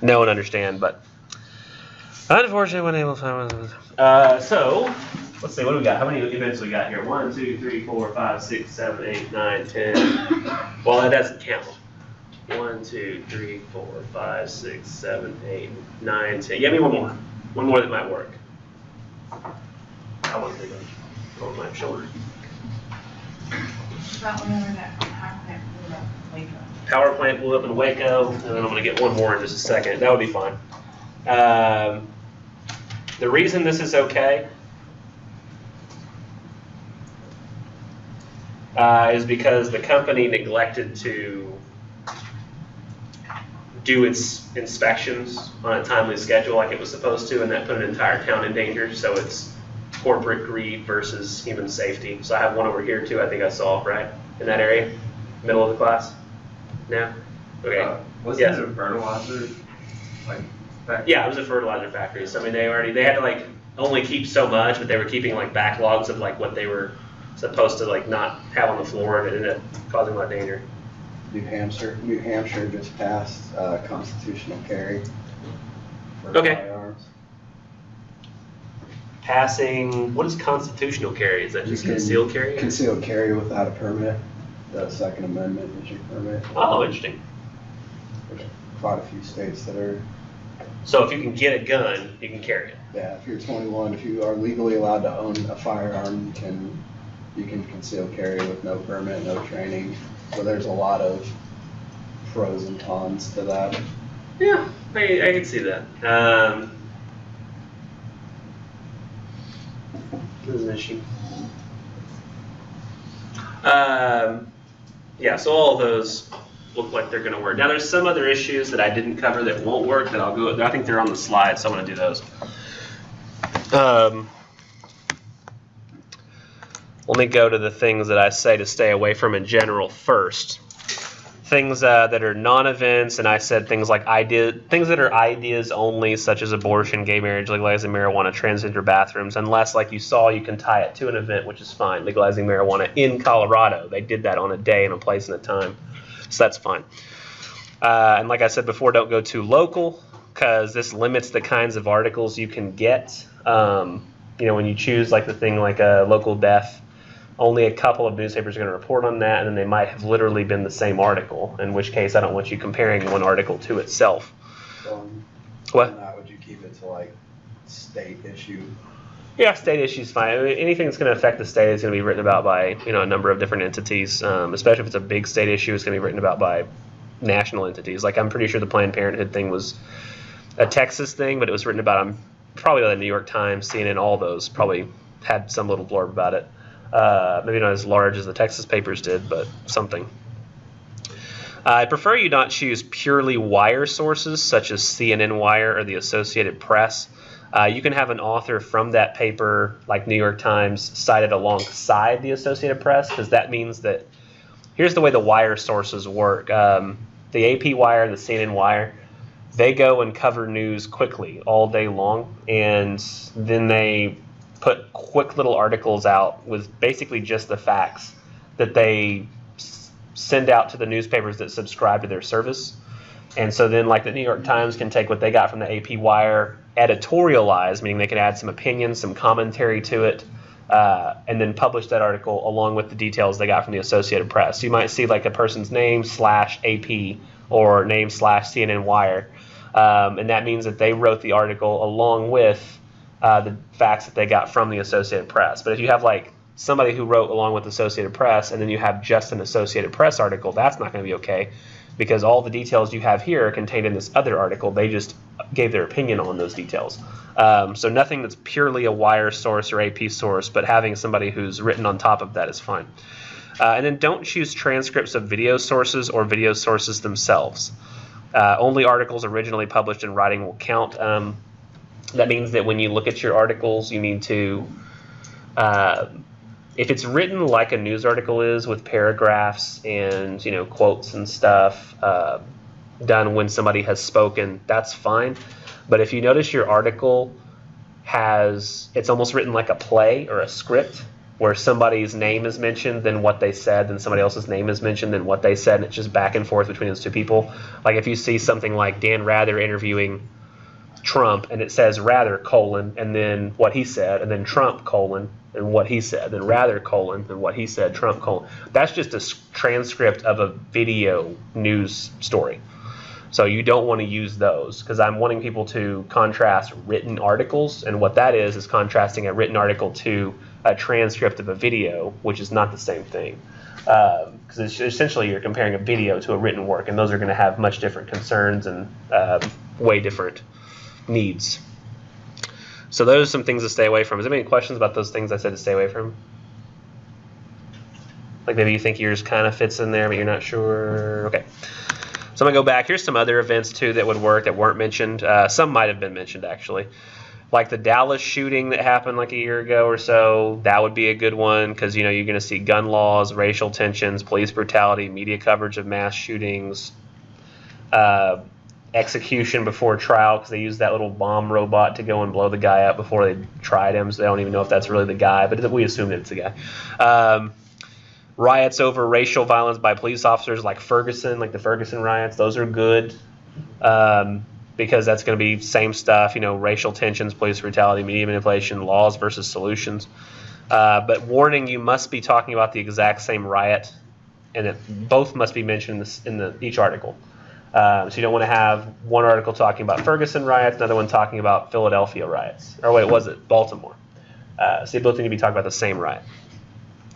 know and understand. But unfortunately, I wasn't able to find one. So let's see, what do we got? How many events we got here? 1, 2, 3, 4, 5, 6, 7, 8, 9, 10. Well, that doesn't count. 1, 2, 3, 4, 5, 6, 7, 8, 9, 10. Give me one more. One more that might work. I want to take it on my shoulder. About whenever that power plant blew up in Waco. Power plant blew up in Waco, and then I'm going to get one more in just a second. That would be fine. The reason this is okay is because the company neglected to do its inspections on a timely schedule like it was supposed to, and that put an entire town in danger. So it's corporate greed versus human safety. So I have one over here too. I think I saw right in that area, middle of the class. No. Okay. Wasn't Yes. it a fertilizer? Like, Yeah, it was a fertilizer factory. So I mean, they had to like only keep so much, but they were keeping like backlogs of like what they were supposed to like not have on the floor, and it ended up causing a lot of danger. New Hampshire just passed constitutional carry for Okay. firearms. Passing, what is constitutional carry? Is that just You can concealed carry? Concealed carry without a permit. The Second Amendment is your permit. Oh, interesting. There's quite a few states that are, So if you can get a gun, you can carry it. yeah, if you're 21, if you are legally allowed to own a firearm, you can conceal carry with no permit, no training. So there's a lot of pros and cons to that. Yeah, I can see that. This is an issue. Yeah, so all of those look like they're going to work. Now, there's some other issues that I didn't cover that won't work that I'll go. I think they're on the slide, so I'm going to do those. Let me go to the things that I say to stay away from in general first. Things that are non-events, and I said things like things that are ideas only, such as abortion, gay marriage, legalizing marijuana, transgender bathrooms, unless, like you saw, you can tie it to an event, which is fine. Legalizing marijuana in Colorado, they did that on a day and a place and a time, so that's fine. And like I said before, don't go too local, because this limits the kinds of articles you can get. When you choose like the thing like a local death, only a couple of newspapers are going to report on that, and then they might have literally been the same article, in which case I don't want you comparing one article to itself. What? On that, would you keep it to like state issue? Yeah, state issue is fine. I mean, anything that's going to affect the state is going to be written about by a number of different entities, especially if it's a big state issue. It's going to be written about by national entities. Like I'm pretty sure the Planned Parenthood thing was a Texas thing, but it was written about probably by the New York Times, CNN, all those probably had some little blurb about it. Maybe not as large as the Texas papers did, but something. I prefer you not choose purely wire sources, such as CNN Wire or the Associated Press. You can have an author from that paper, like New York Times, cited alongside the Associated Press, because that means that here's the way the wire sources work. The AP Wire, the CNN Wire, they go and cover news quickly all day long, and then they put quick little articles out with basically just the facts that they send out to the newspapers that subscribe to their service. And so then like the New York Times can take what they got from the AP Wire, editorialize, meaning they can add some opinions, some commentary to it, and then publish that article along with the details they got from the Associated Press. So you might see like a person's name /AP or name /CNN Wire, and that means that they wrote the article along with the facts that they got from the Associated Press. But if you have like somebody who wrote along with the Associated Press and then you have just an Associated Press article, that's not going to be okay, because all the details you have here are contained in this other article. They just gave their opinion on those details. So nothing that's purely a wire source or AP source, but having somebody who's written on top of that is fine. And then don't choose transcripts of video sources or video sources themselves. Only articles originally published in writing will count. That means that when you look at your articles, you need to, if it's written like a news article is with paragraphs and quotes and stuff done when somebody has spoken, that's fine. But if you notice your article it's almost written like a play or a script, where somebody's name is mentioned, then what they said, then somebody else's name is mentioned, then what they said, and it's just back and forth between those two people. Like if you see something like Dan Rather interviewing Trump, and it says Rather, and then what he said, and then Trump, and what he said, then Rather, and what he said, Trump, That's just a transcript of a video news story. So you don't want to use those, because I'm wanting people to contrast written articles, and what that is contrasting a written article to a transcript of a video, which is not the same thing. Because essentially you're comparing a video to a written work, and those are going to have much different concerns and way different needs. So those are some things to stay away from. Is there any questions about those things I said to stay away from? Like maybe you think yours kind of fits in there, but you're not sure. Okay. So I'm going to go back. Here's some other events too that would work that weren't mentioned. Some might have been mentioned actually. Like the Dallas shooting that happened like a year ago or so, that would be a good one because you're going to see gun laws, racial tensions, police brutality, media coverage of mass shootings, execution before trial because they used that little bomb robot to go and blow the guy up before they tried him, so they don't even know if that's really the guy, but we assume that it's the guy. Riots over racial violence by police officers like Ferguson, like the Ferguson riots, those are good. Because that's going to be same stuff, racial tensions, police brutality, media manipulation, laws versus solutions. But warning, you must be talking about the exact same riot, and it both must be mentioned in each article. So you don't want to have one article talking about Ferguson riots, another one talking about Philadelphia riots. Or wait, was it Baltimore? So you both need to be talking about the same riot.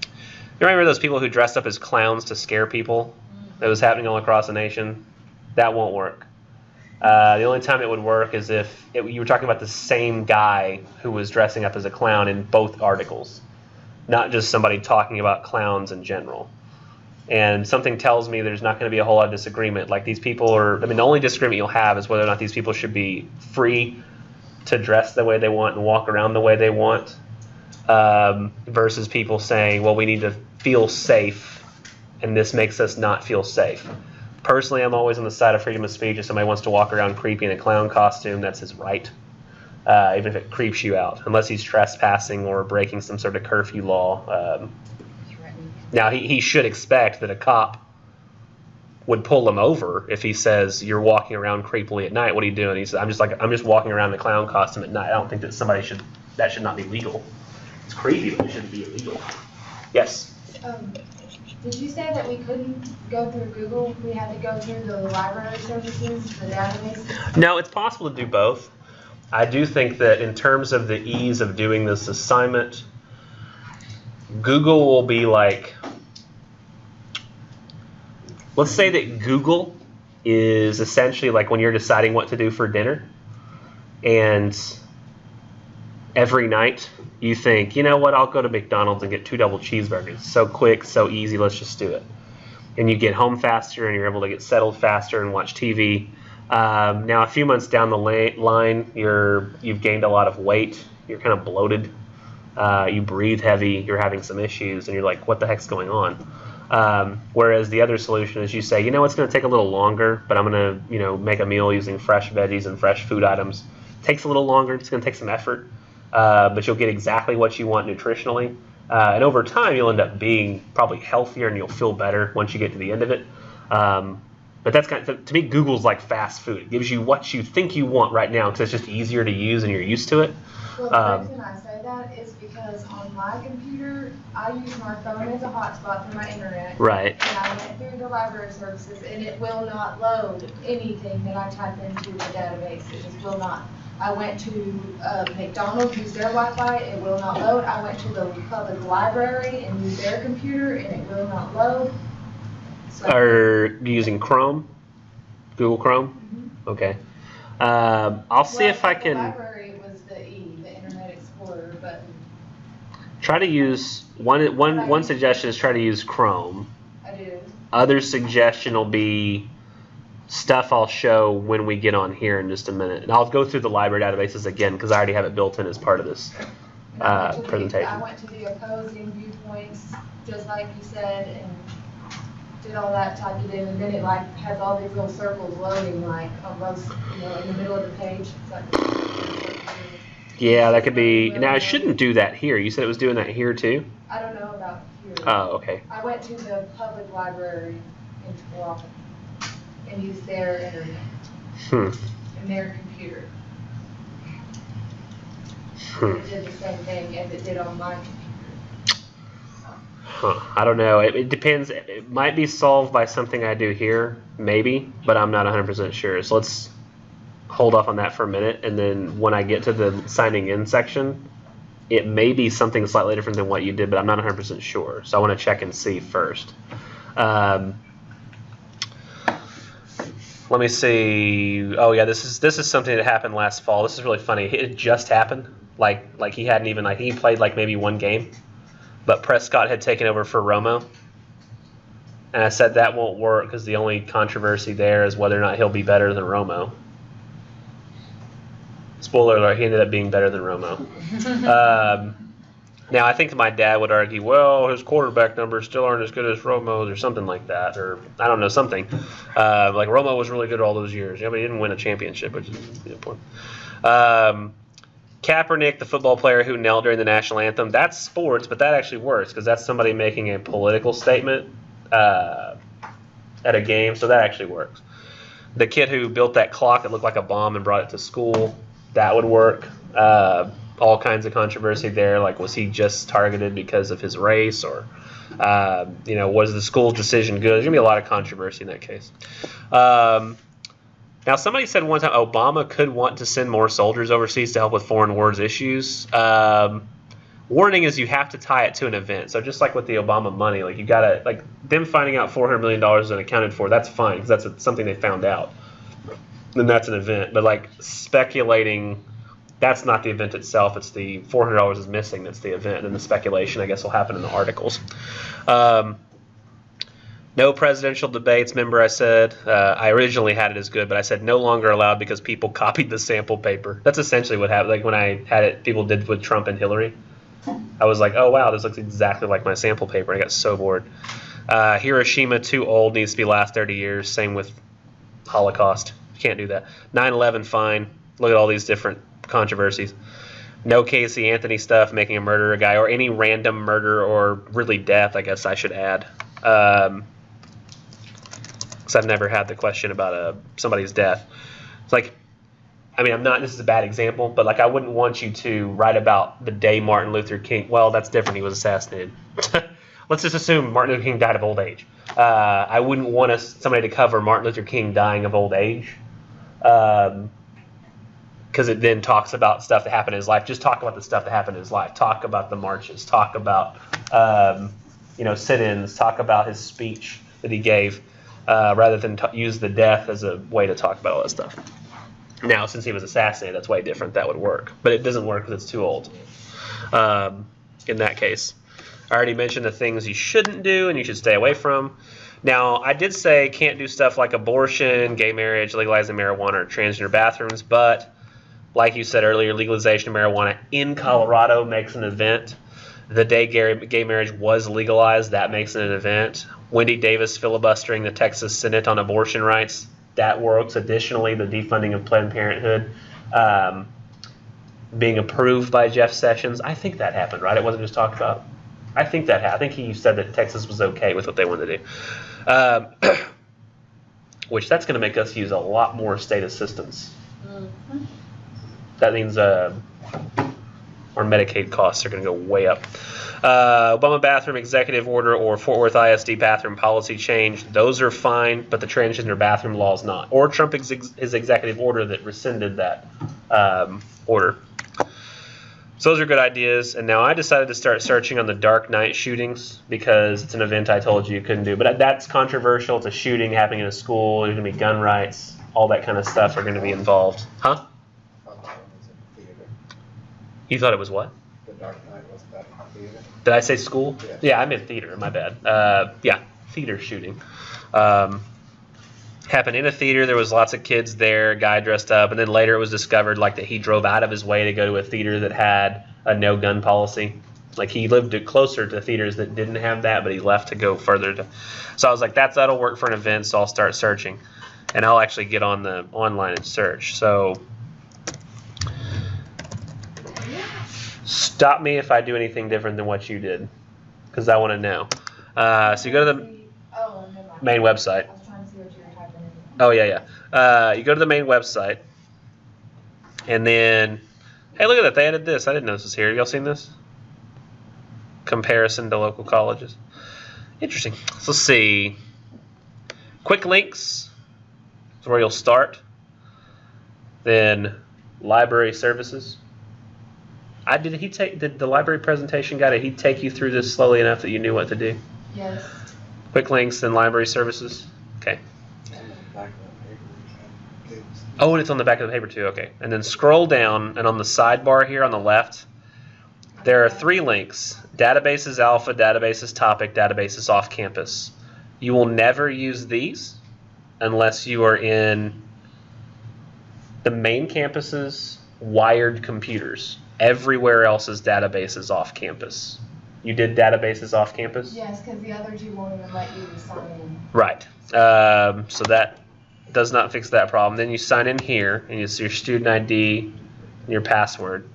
You remember those people who dressed up as clowns to scare people? That was happening all across the nation? That won't work. The only time it would work is if you were talking about the same guy who was dressing up as a clown in both articles, not just somebody talking about clowns in general. And something tells me there's not going to be a whole lot of disagreement. Like these people the only disagreement you'll have is whether or not these people should be free to dress the way they want and walk around the way they want, versus people saying, well, we need to feel safe, and this makes us not feel safe. Personally, I'm always on the side of freedom of speech. If somebody wants to walk around creepy in a clown costume, that's his right, even if it creeps you out, unless he's trespassing or breaking some sort of curfew law. Now, he should expect that a cop would pull him over if he says, you're walking around creepily at night. What are you doing? He says, I'm just walking around in a clown costume at night. I don't think that that should not be legal. It's creepy, but it shouldn't be illegal. Yes? Did you say that we couldn't go through Google? We had to go through the library services, the databases? No, it's possible to do both. I do think that in terms of the ease of doing this assignment, Google will be like, let's say that Google is essentially like when you're deciding what to do for dinner, and every night you think, you know what, I'll go to McDonald's and get 2 double cheeseburgers. So quick, so easy, let's just do it. And you get home faster and you're able to get settled faster and watch TV. Now, a few months down the line, you've gained a lot of weight. You're kind of bloated. You breathe heavy. You're having some issues, and you're like, what the heck's going on? Whereas the other solution is you say, you know, it's going to take a little longer, but I'm going to, make a meal using fresh veggies and fresh food items. It takes a little longer. It's going to take some effort. But you'll get exactly what you want nutritionally. And over time, you'll end up being probably healthier and you'll feel better once you get to the end of it. But that's to me, Google's like fast food. It gives you what you think you want right now because it's just easier to use and you're used to it. Well, the reason I say that is because on my computer, I use my phone as a hotspot for my internet. Right. And I went through the library services, and it will not load anything that I type into the database. It just will not. I went to McDonald's, used their Wi-Fi, it will not load. I went to the public library and used their computer, and it will not load. So, Are you using Chrome? Google Chrome? Mm-hmm. Okay. I'll see if I The can library was the Internet Explorer button. try to use one suggestion is try to use Chrome. I do. Other suggestion will be stuff I'll show when we get on here in just a minute. And I'll go through the library databases again because I already have it built in as part of this presentation. I went to the opposing viewpoints, just like you said, and did all that, typed it in, and then it like has all these little circles loading like almost, in the middle of the page. It's like, Yeah, that could be. Now, it shouldn't do that here. You said it was doing that here too? I don't know about here. Oh, okay. I went to the public library in Toronto and used their internet and their computer. It did the same thing as it did on my computer. I don't know. It depends. It might be solved by something I do here, maybe, but I'm not 100% sure. So let's hold off on that for a minute, and then when I get to the signing in section, it may be something slightly different than what you did, but I'm not 100% sure. So I want to check and see first. Let me see. Oh yeah, this is something that happened last fall. This is really funny. It just happened. Like he hadn't even he played maybe one game, but Prescott had taken over for Romo. And I said that won't work because the only controversy there is whether or not he'll be better than Romo. Spoiler alert, he ended up being better than Romo. Now, I think my dad would argue, well, his quarterback numbers still aren't as good as Romo's or something like that, or I don't know, something. Like Romo was really good all those years. Yeah, but he didn't win a championship, which is important. Kaepernick, the football player who knelt during the national anthem, that's sports, but that actually works because that's somebody making a political statement at a game, so that actually works. The kid who built that clock that looked like a bomb and brought it to school, that would work. All kinds of controversy there, like was he just targeted because of his race, or was the school's decision good? There's gonna be a lot of controversy in that case. Now, somebody said one time Obama could want to send more soldiers overseas to help with foreign wars issues. Warning is you have to tie it to an event. So just like with the Obama money, like you gotta, like them finding out $400 million is unaccounted for, that's fine because that's something they found out. Then that's an event. But like speculating, that's not the event itself. It's the $400 is missing that's the event. And the speculation, I guess, will happen in the articles. No presidential debates. Remember I said, I originally had it as good, but I said no longer allowed because people copied the sample paper. That's essentially what happened. Like when I had it, people did with Trump and Hillary. I was like, oh, wow, this looks exactly like my sample paper. I got so bored. Hiroshima, too old, needs to be last 30 years. Same with Holocaust. You can't do that. 9/11, fine. Look at all these different controversies. No Casey Anthony stuff, making a murderer a guy, or any random murder or really death, I guess I should add. Because I've never had the question about somebody's death. It's like, I mean, this is a bad example, but like I wouldn't want you to write about the day Martin Luther King. Well, that's different. He was assassinated. Let's just assume Martin Luther King died of old age. I wouldn't want somebody to cover Martin Luther King dying of old age. Because it then talks about stuff that happened in his life. Just talk about the stuff that happened in his life. Talk about the marches. Talk about sit-ins. Talk about his speech that he gave, rather than use the death as a way to talk about all that stuff. Now, since he was assassinated, that's way different. That would work, but it doesn't work because it's too old. In that case, I already mentioned the things you shouldn't do and you should stay away from. Now, I did say can't do stuff like abortion, gay marriage, legalizing marijuana, or transgender bathrooms, but like you said earlier, legalization of marijuana in Colorado makes an event. The day gay marriage was legalized, that makes it an event. Wendy Davis filibustering the Texas Senate on abortion rights, that works. Additionally, the defunding of Planned Parenthood being approved by Jeff Sessions, I think that happened, right? It wasn't just talked about. I think that happened. I think he said that Texas was okay with what they wanted to do. Which that's going to make us use a lot more state assistance. Mm-hmm. That means our Medicaid costs are going to go way up. Obama bathroom executive order or Fort Worth ISD bathroom policy change, those are fine, but the transgender bathroom law is not. Or Trump his executive order that rescinded that order. So those are good ideas. And now I decided to start searching on the Dark Knight shootings because it's an event I told you couldn't do. But that's controversial. It's a shooting happening in a school. There's going to be gun rights. All that kind of stuff are going to be involved. Huh? You thought it was what? The Dark Knight was that theater. Did I say school? Yeah. Yeah, I meant theater. My bad. Yeah, theater shooting. Happened in a theater. There was lots of kids there, a guy dressed up, and then later it was discovered like that he drove out of his way to go to a theater that had a no gun policy. Like he lived closer to theaters that didn't have that, but he left to go further. So I was like, that'll work for an event, so I'll start searching. And I'll actually get on the online and search. So stop me if I do anything different than what you did, because I want to know. So you go to the main website. Oh, yeah. You go to the main website, and then, hey, look at that. They added this. I didn't know this was here. Y'all seen this? Comparison to local colleges. Interesting. So let's see. Quick links is where you'll start. Then library services. Did the library presentation guy, did he take you through this slowly enough that you knew what to do? Yes. Quick links and library services. Okay. Oh, and it's on the back of the paper too. Okay. And then scroll down, and on the sidebar here on the left, there are 3 links. Databases alpha, databases topic, databases off campus. You will never use these unless you are in the main campuses wired computers. Everywhere else is databases off campus. You did databases off campus? Yes, because the other two won't even let you sign in. Right. So that does not fix that problem. Then you sign in here, and it's your student ID and your password,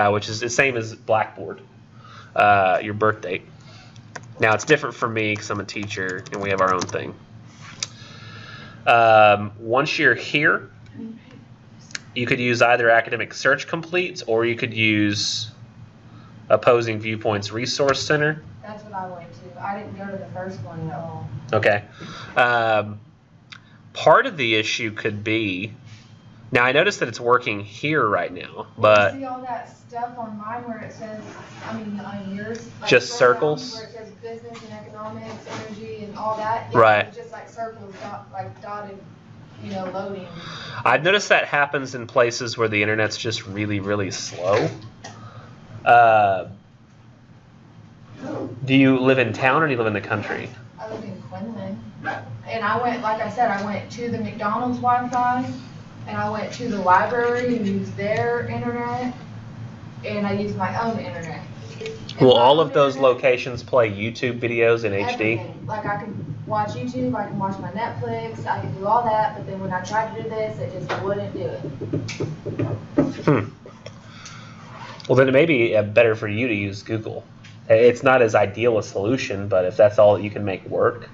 which is the same as Blackboard, your birth date. Now, it's different for me because I'm a teacher, and we have our own thing. Once you're here, you could use either Academic Search Complete, or you could use Opposing Viewpoints Resource Center. That's what I went to. I didn't go to the first one at all. Okay. Part of the issue could be, now I noticed that it's working here right now, but You see all that stuff on mine where it says, I mean, on yours? Like Just scroll down circles? Where it says business and economics, energy, and all that. Yeah, Right. it's just like circles, like dotted, loading. I've noticed that happens in places where the internet's just really, really slow. Do you live in town or do you live in the country? I live in Quinlan. And I went, like I said, I went to the McDonald's Wi-Fi, and I went to the library and used their internet, and I used my own internet. And Will my all own of those internet, locations play YouTube videos in HD? everything. Like I can watch YouTube, I can watch my Netflix, I can do all that, but then when I tried to do this, it just wouldn't do it. Well, then it may be better for you to use Google. It's not as ideal a solution, but if that's all that you can make work,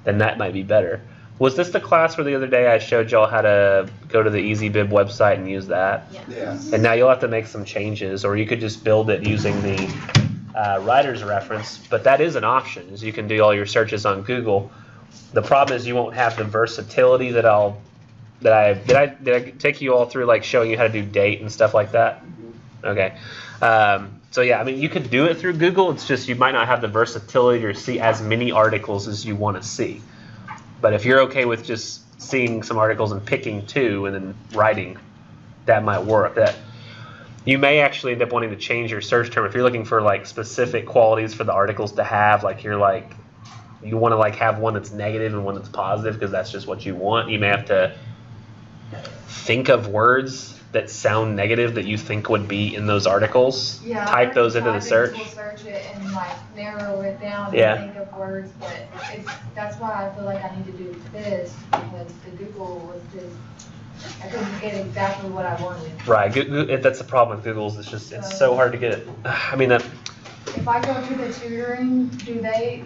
then that might be better. Was this the class where the other day I showed y'all how to go to the EasyBib website and use that? Yeah. And now you'll have to make some changes, or you could just build it using the writer's reference. But that is an option, is you can do all your searches on Google. The problem is you won't have the versatility that did I take you all through, like showing you how to do date and stuff like that? Okay. So yeah, I mean, you could do it through Google. It's just you might not have the versatility to see as many articles as you want to see. But if you're okay with just seeing some articles and picking two and then writing, that might work. That you may actually end up wanting to change your search term if you're looking for like specific qualities for the articles to have. Like you want to like have one that's negative and one that's positive because that's just what you want. You may have to think of words that sound negative that you think would be in those articles. Yeah, Type those into the search. We'll search it and like narrow it down Yeah. and think of words, but that's why I feel like I need to do this, because the Google was just, I couldn't get exactly what I wanted. Right. That's the problem with Google's. It's so hard to get. I mean, If I go to the tutoring, do they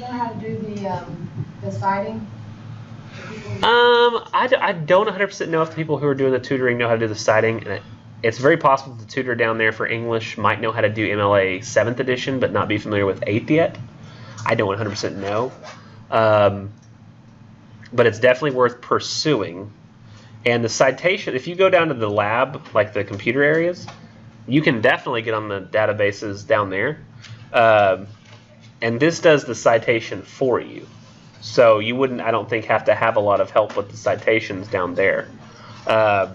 know how to do the citing? I don't 100% know if the people who are doing the tutoring know how to do the citing, and it's very possible the tutor down there for English might know how to do MLA 7th edition, but not be familiar with 8th yet. I don't 100% know, but it's definitely worth pursuing. And the citation, if you go down to the lab, like the computer areas, you can definitely get on the databases down there, and this does the citation for you. So you wouldn't, I don't think, have to have a lot of help with the citations down there. Yeah,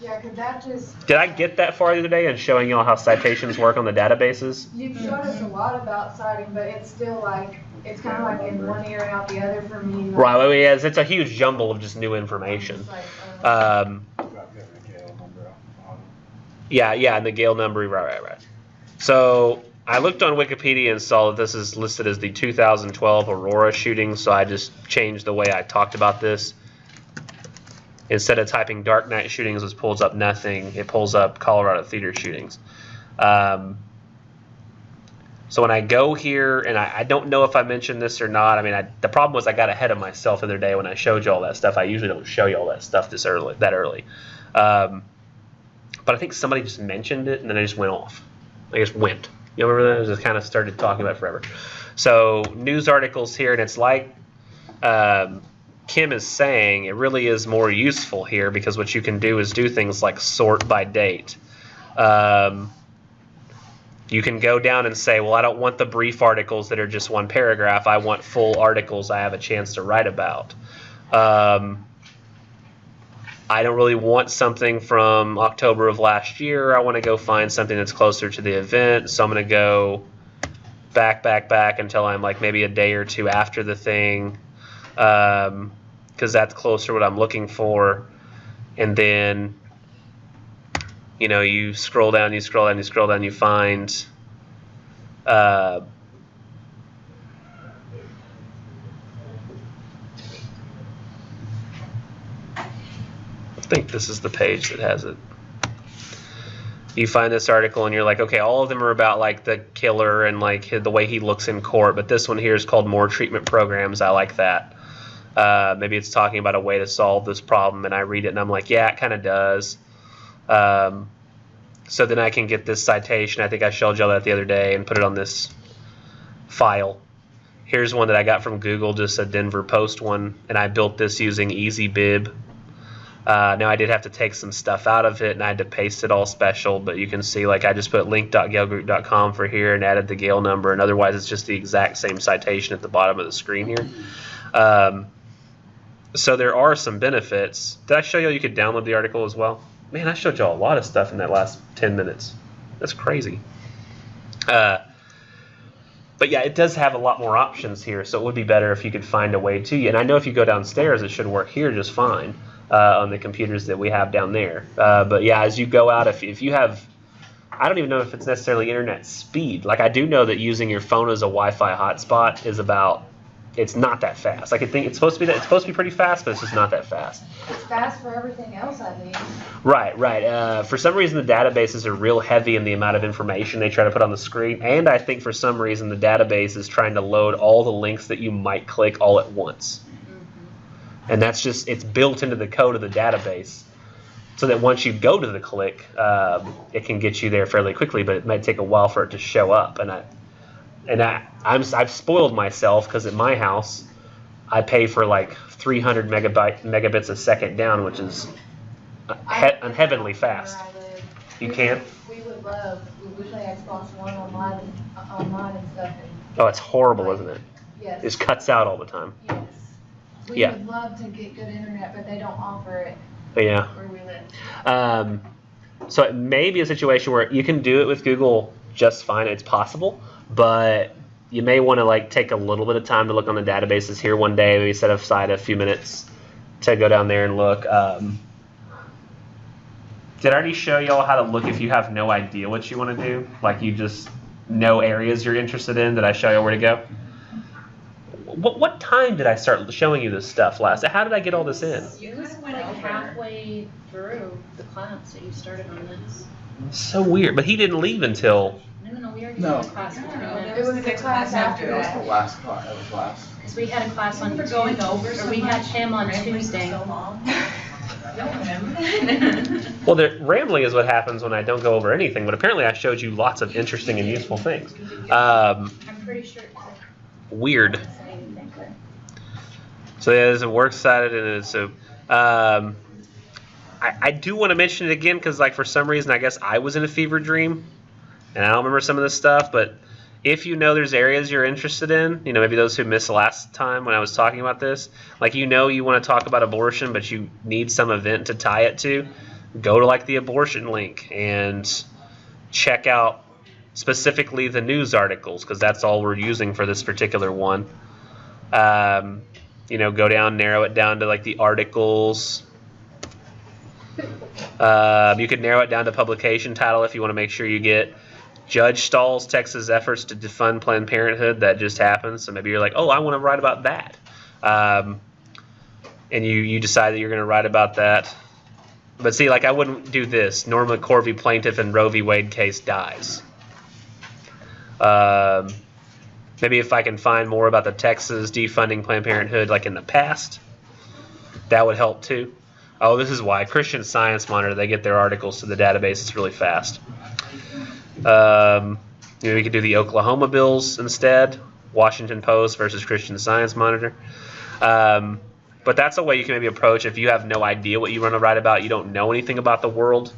because that just, Did I get that far the other day in showing y'all how citations work on the databases? you showed us a lot about citing, but it's still like, it's kind of like in one ear and out the other for me. Like, Right, well, yes, it's a huge jumble of just new information. it's like, Yeah, and the Gale number, right. So I looked on Wikipedia and saw that this is listed as the 2012 Aurora shooting, so I just changed the way I talked about this. Instead of typing Dark Night shootings, which pulls up nothing, it pulls up Colorado theater shootings. So when I go here, and I don't know if I mentioned this or not, I mean, the problem was I got ahead of myself the other day when I showed you all that stuff. I usually don't show you all that stuff that early. But I think somebody just mentioned it, and then I just went off. I just went. You remember that? I just kind of started talking about it forever. So news articles here, and it's like Kim is saying, it really is more useful here because what you can do is do things like sort by date. You can go down and say, well, I don't want the brief articles that are just one paragraph. I want full articles I have a chance to write about. I don't really want something from October of last year. I want to go find something that's closer to the event. So I'm going to go back until I'm like maybe a day or two after the thing, because that's closer to what I'm looking for. And then you scroll down, you find I think this is the page that has it. You find this article and you're like, okay, all of them are about like the killer and like the way he looks in court, but this one here is called More Treatment Programs. I like that. Maybe it's talking about a way to solve this problem, and I read it and I'm like, yeah, it kind of does. So then I can get this citation. I think I showed y'all that the other day and put it on this file. Here's one that I got from Google, just a Denver Post one, and I built this using EasyBib. Now I did have to take some stuff out of it, and I had to paste it all special, but you can see like I just put link.galegroup.com for here and added the Gale number, and otherwise it's just the exact same citation at the bottom of the screen here. So there are some benefits. Did I show you could download the article as well? Man, I showed y'all a lot of stuff in that last 10 minutes. That's crazy. But yeah, it does have a lot more options here, so it would be better if you could find a way to. And I know if you go downstairs, it should work here just fine on the computers that we have down there. But yeah, as you go out, if you have, I don't even know if it's necessarily internet speed. Like I do know that using your phone as a Wi-Fi hotspot is about, it's not that fast. Like I think it's supposed to be pretty fast, but it's just not that fast. It's fast for everything else, I think. Right. For some reason, the databases are real heavy in the amount of information they try to put on the screen, and I think for some reason the database is trying to load all the links that you might click all at once. Mm-hmm. And that's just, it's built into the code of the database, so that once you go to the click, it can get you there fairly quickly, but it might take a while for it to show up. I've spoiled myself because at my house, I pay for like 300 megabits a second down, which is heavenly fast. You can't? We wish I had Xbox One online and stuff. Oh, it's horrible, isn't it? Yes. It cuts out all the time. Yes. We Yeah. would love to get good internet, but they don't offer it But yeah. where we live. So it may be a situation where you can do it with Google just fine. It's possible, but you may want to like take a little bit of time to look on the databases here one day. Maybe set aside a few minutes to go down there and look. Did I already show y'all how to look if you have no idea what you want to do? Like you just know areas you're interested in? Did I show y'all where to go? What time did I start showing you this stuff last? How did I get all this in? It was like halfway through the class that you started on this. So weird. But he didn't leave until... No, we already No. had a class between No, that. It was the class after That was that. the last class, that was last. Because we had a class on For Tuesday, going over so or we had much, him on rambling for Tuesday. so long. You don't remember? Well, the rambling is what happens when I don't go over anything, but apparently I showed you lots of interesting and useful things. I'm pretty sure it's Weird. the same thing. So yeah, there's a works cited and it's so. I do want to mention it again because, like, for some reason, I guess I was in a fever dream, and I don't remember some of this stuff. But if you know there's areas you're interested in, maybe those who missed last time when I was talking about this, like you want to talk about abortion, but you need some event to tie it to, go to like the abortion link and check out specifically the news articles because that's all we're using for this particular one. Go down, narrow it down to like the articles. You could narrow it down to publication title if you want to make sure you get Judge stalls Texas efforts to defund Planned Parenthood. That just happened. So maybe you're like, oh, I want to write about that. And you decide that you're going to write about that. But see, like I wouldn't do this. Norma McCorvey plaintiff in Roe v. Wade case dies. Maybe if I can find more about the Texas defunding Planned Parenthood like in the past, that would help too. Oh, this is why. Christian Science Monitor, they get their articles to the database. It's really fast. We could do the Oklahoma bills instead. Washington Post versus Christian Science Monitor. But that's a way you can maybe approach if you have no idea what you want to write about, you don't know anything about the world,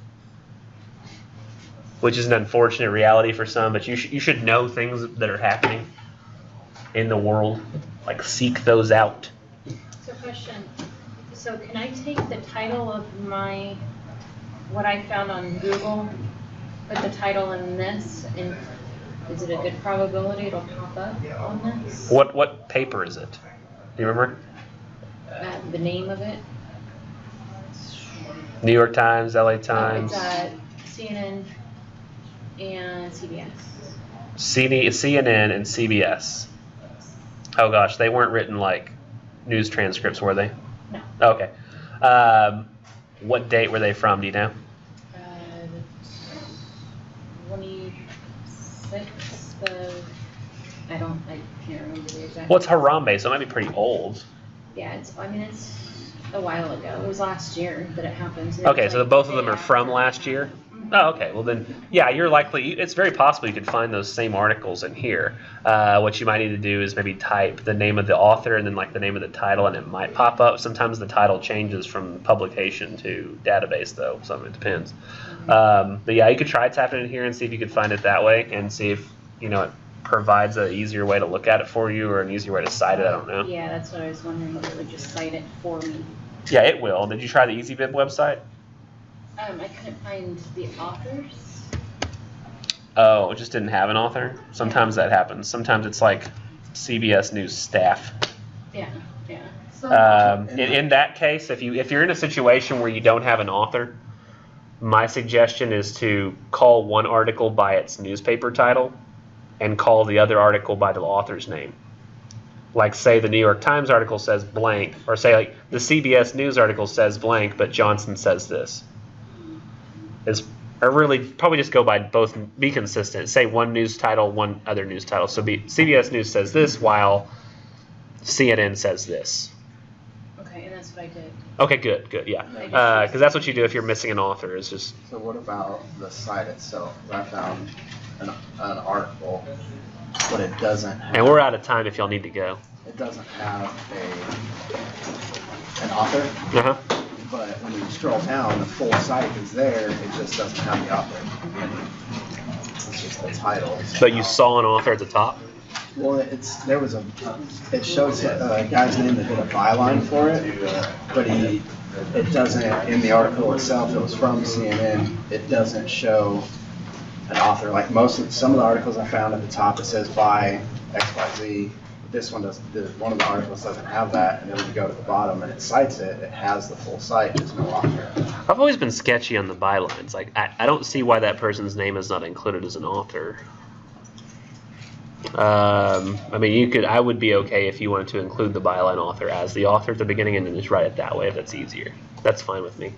which is an unfortunate reality for some, but you should know things that are happening in the world. Like, seek those out. So question, so can I take the title of what I found on Google, put the title in this, and is it a good probability it'll pop up on this? What paper is it? Do you remember? The name of it? New York Times, LA Times. It's CNN and CBS. CNN and CBS. Oh gosh, they weren't written like news transcripts, were they? No. Okay. What date were they from? Do you know? 26th of, I can't remember the exact. Well, it's Harambe, so it might be pretty old. Yeah, it's a while ago. It was last year that it happened. So Okay, so both of them are from last year? Oh, okay. Well, then, yeah, you're likely, it's very possible you could find those same articles in here. What you might need to do is maybe type the name of the author and then like the name of the title, and it might pop up. Sometimes the title changes from publication to database, though, so it depends. But yeah, you could try tapping in here and see if you could find it that way and see if, it provides an easier way to look at it for you or an easier way to cite it. I don't know. Yeah, that's what I was wondering, if it would just cite it for me. Yeah, it will. Did you try the EasyBib website? I couldn't find the authors. Oh, it just didn't have an author? Sometimes that happens. Sometimes it's like CBS News staff. Yeah. So, In that case, if you're in a situation where you don't have an author, my suggestion is to call one article by its newspaper title and call the other article by the author's name. Like, say the New York Times article says blank, or say like the CBS News article says blank, but Johnson says this. Or really, probably just go by both, be consistent. Say one news title, one other news title. So CBS News says this, while CNN says this. Okay, and that's what I did. Okay, good, yeah. Because that's what you do if you're missing an author. Is just. So what about the site itself? I found an article, but it doesn't have, And we're out of time if y'all need to go. it doesn't have an author. Uh-huh. But when you scroll down, the full site is there. It just doesn't have the author. It's just the title. But you saw an author at the top? Well, it shows a guy's name that did a byline for it, but it doesn't, in the article itself, it was from CNN, it doesn't show an author. Like some of the articles I found at the top, it says by XYZ. This one doesn't, one of the articles doesn't have that, and then when you go to the bottom and it cites it, it has the full site, there's no author. I've always been sketchy on the bylines. Like, I don't see why that person's name is not included as an author. I would be okay if you wanted to include the byline author as the author at the beginning and then just write it that way if that's easier. That's fine with me.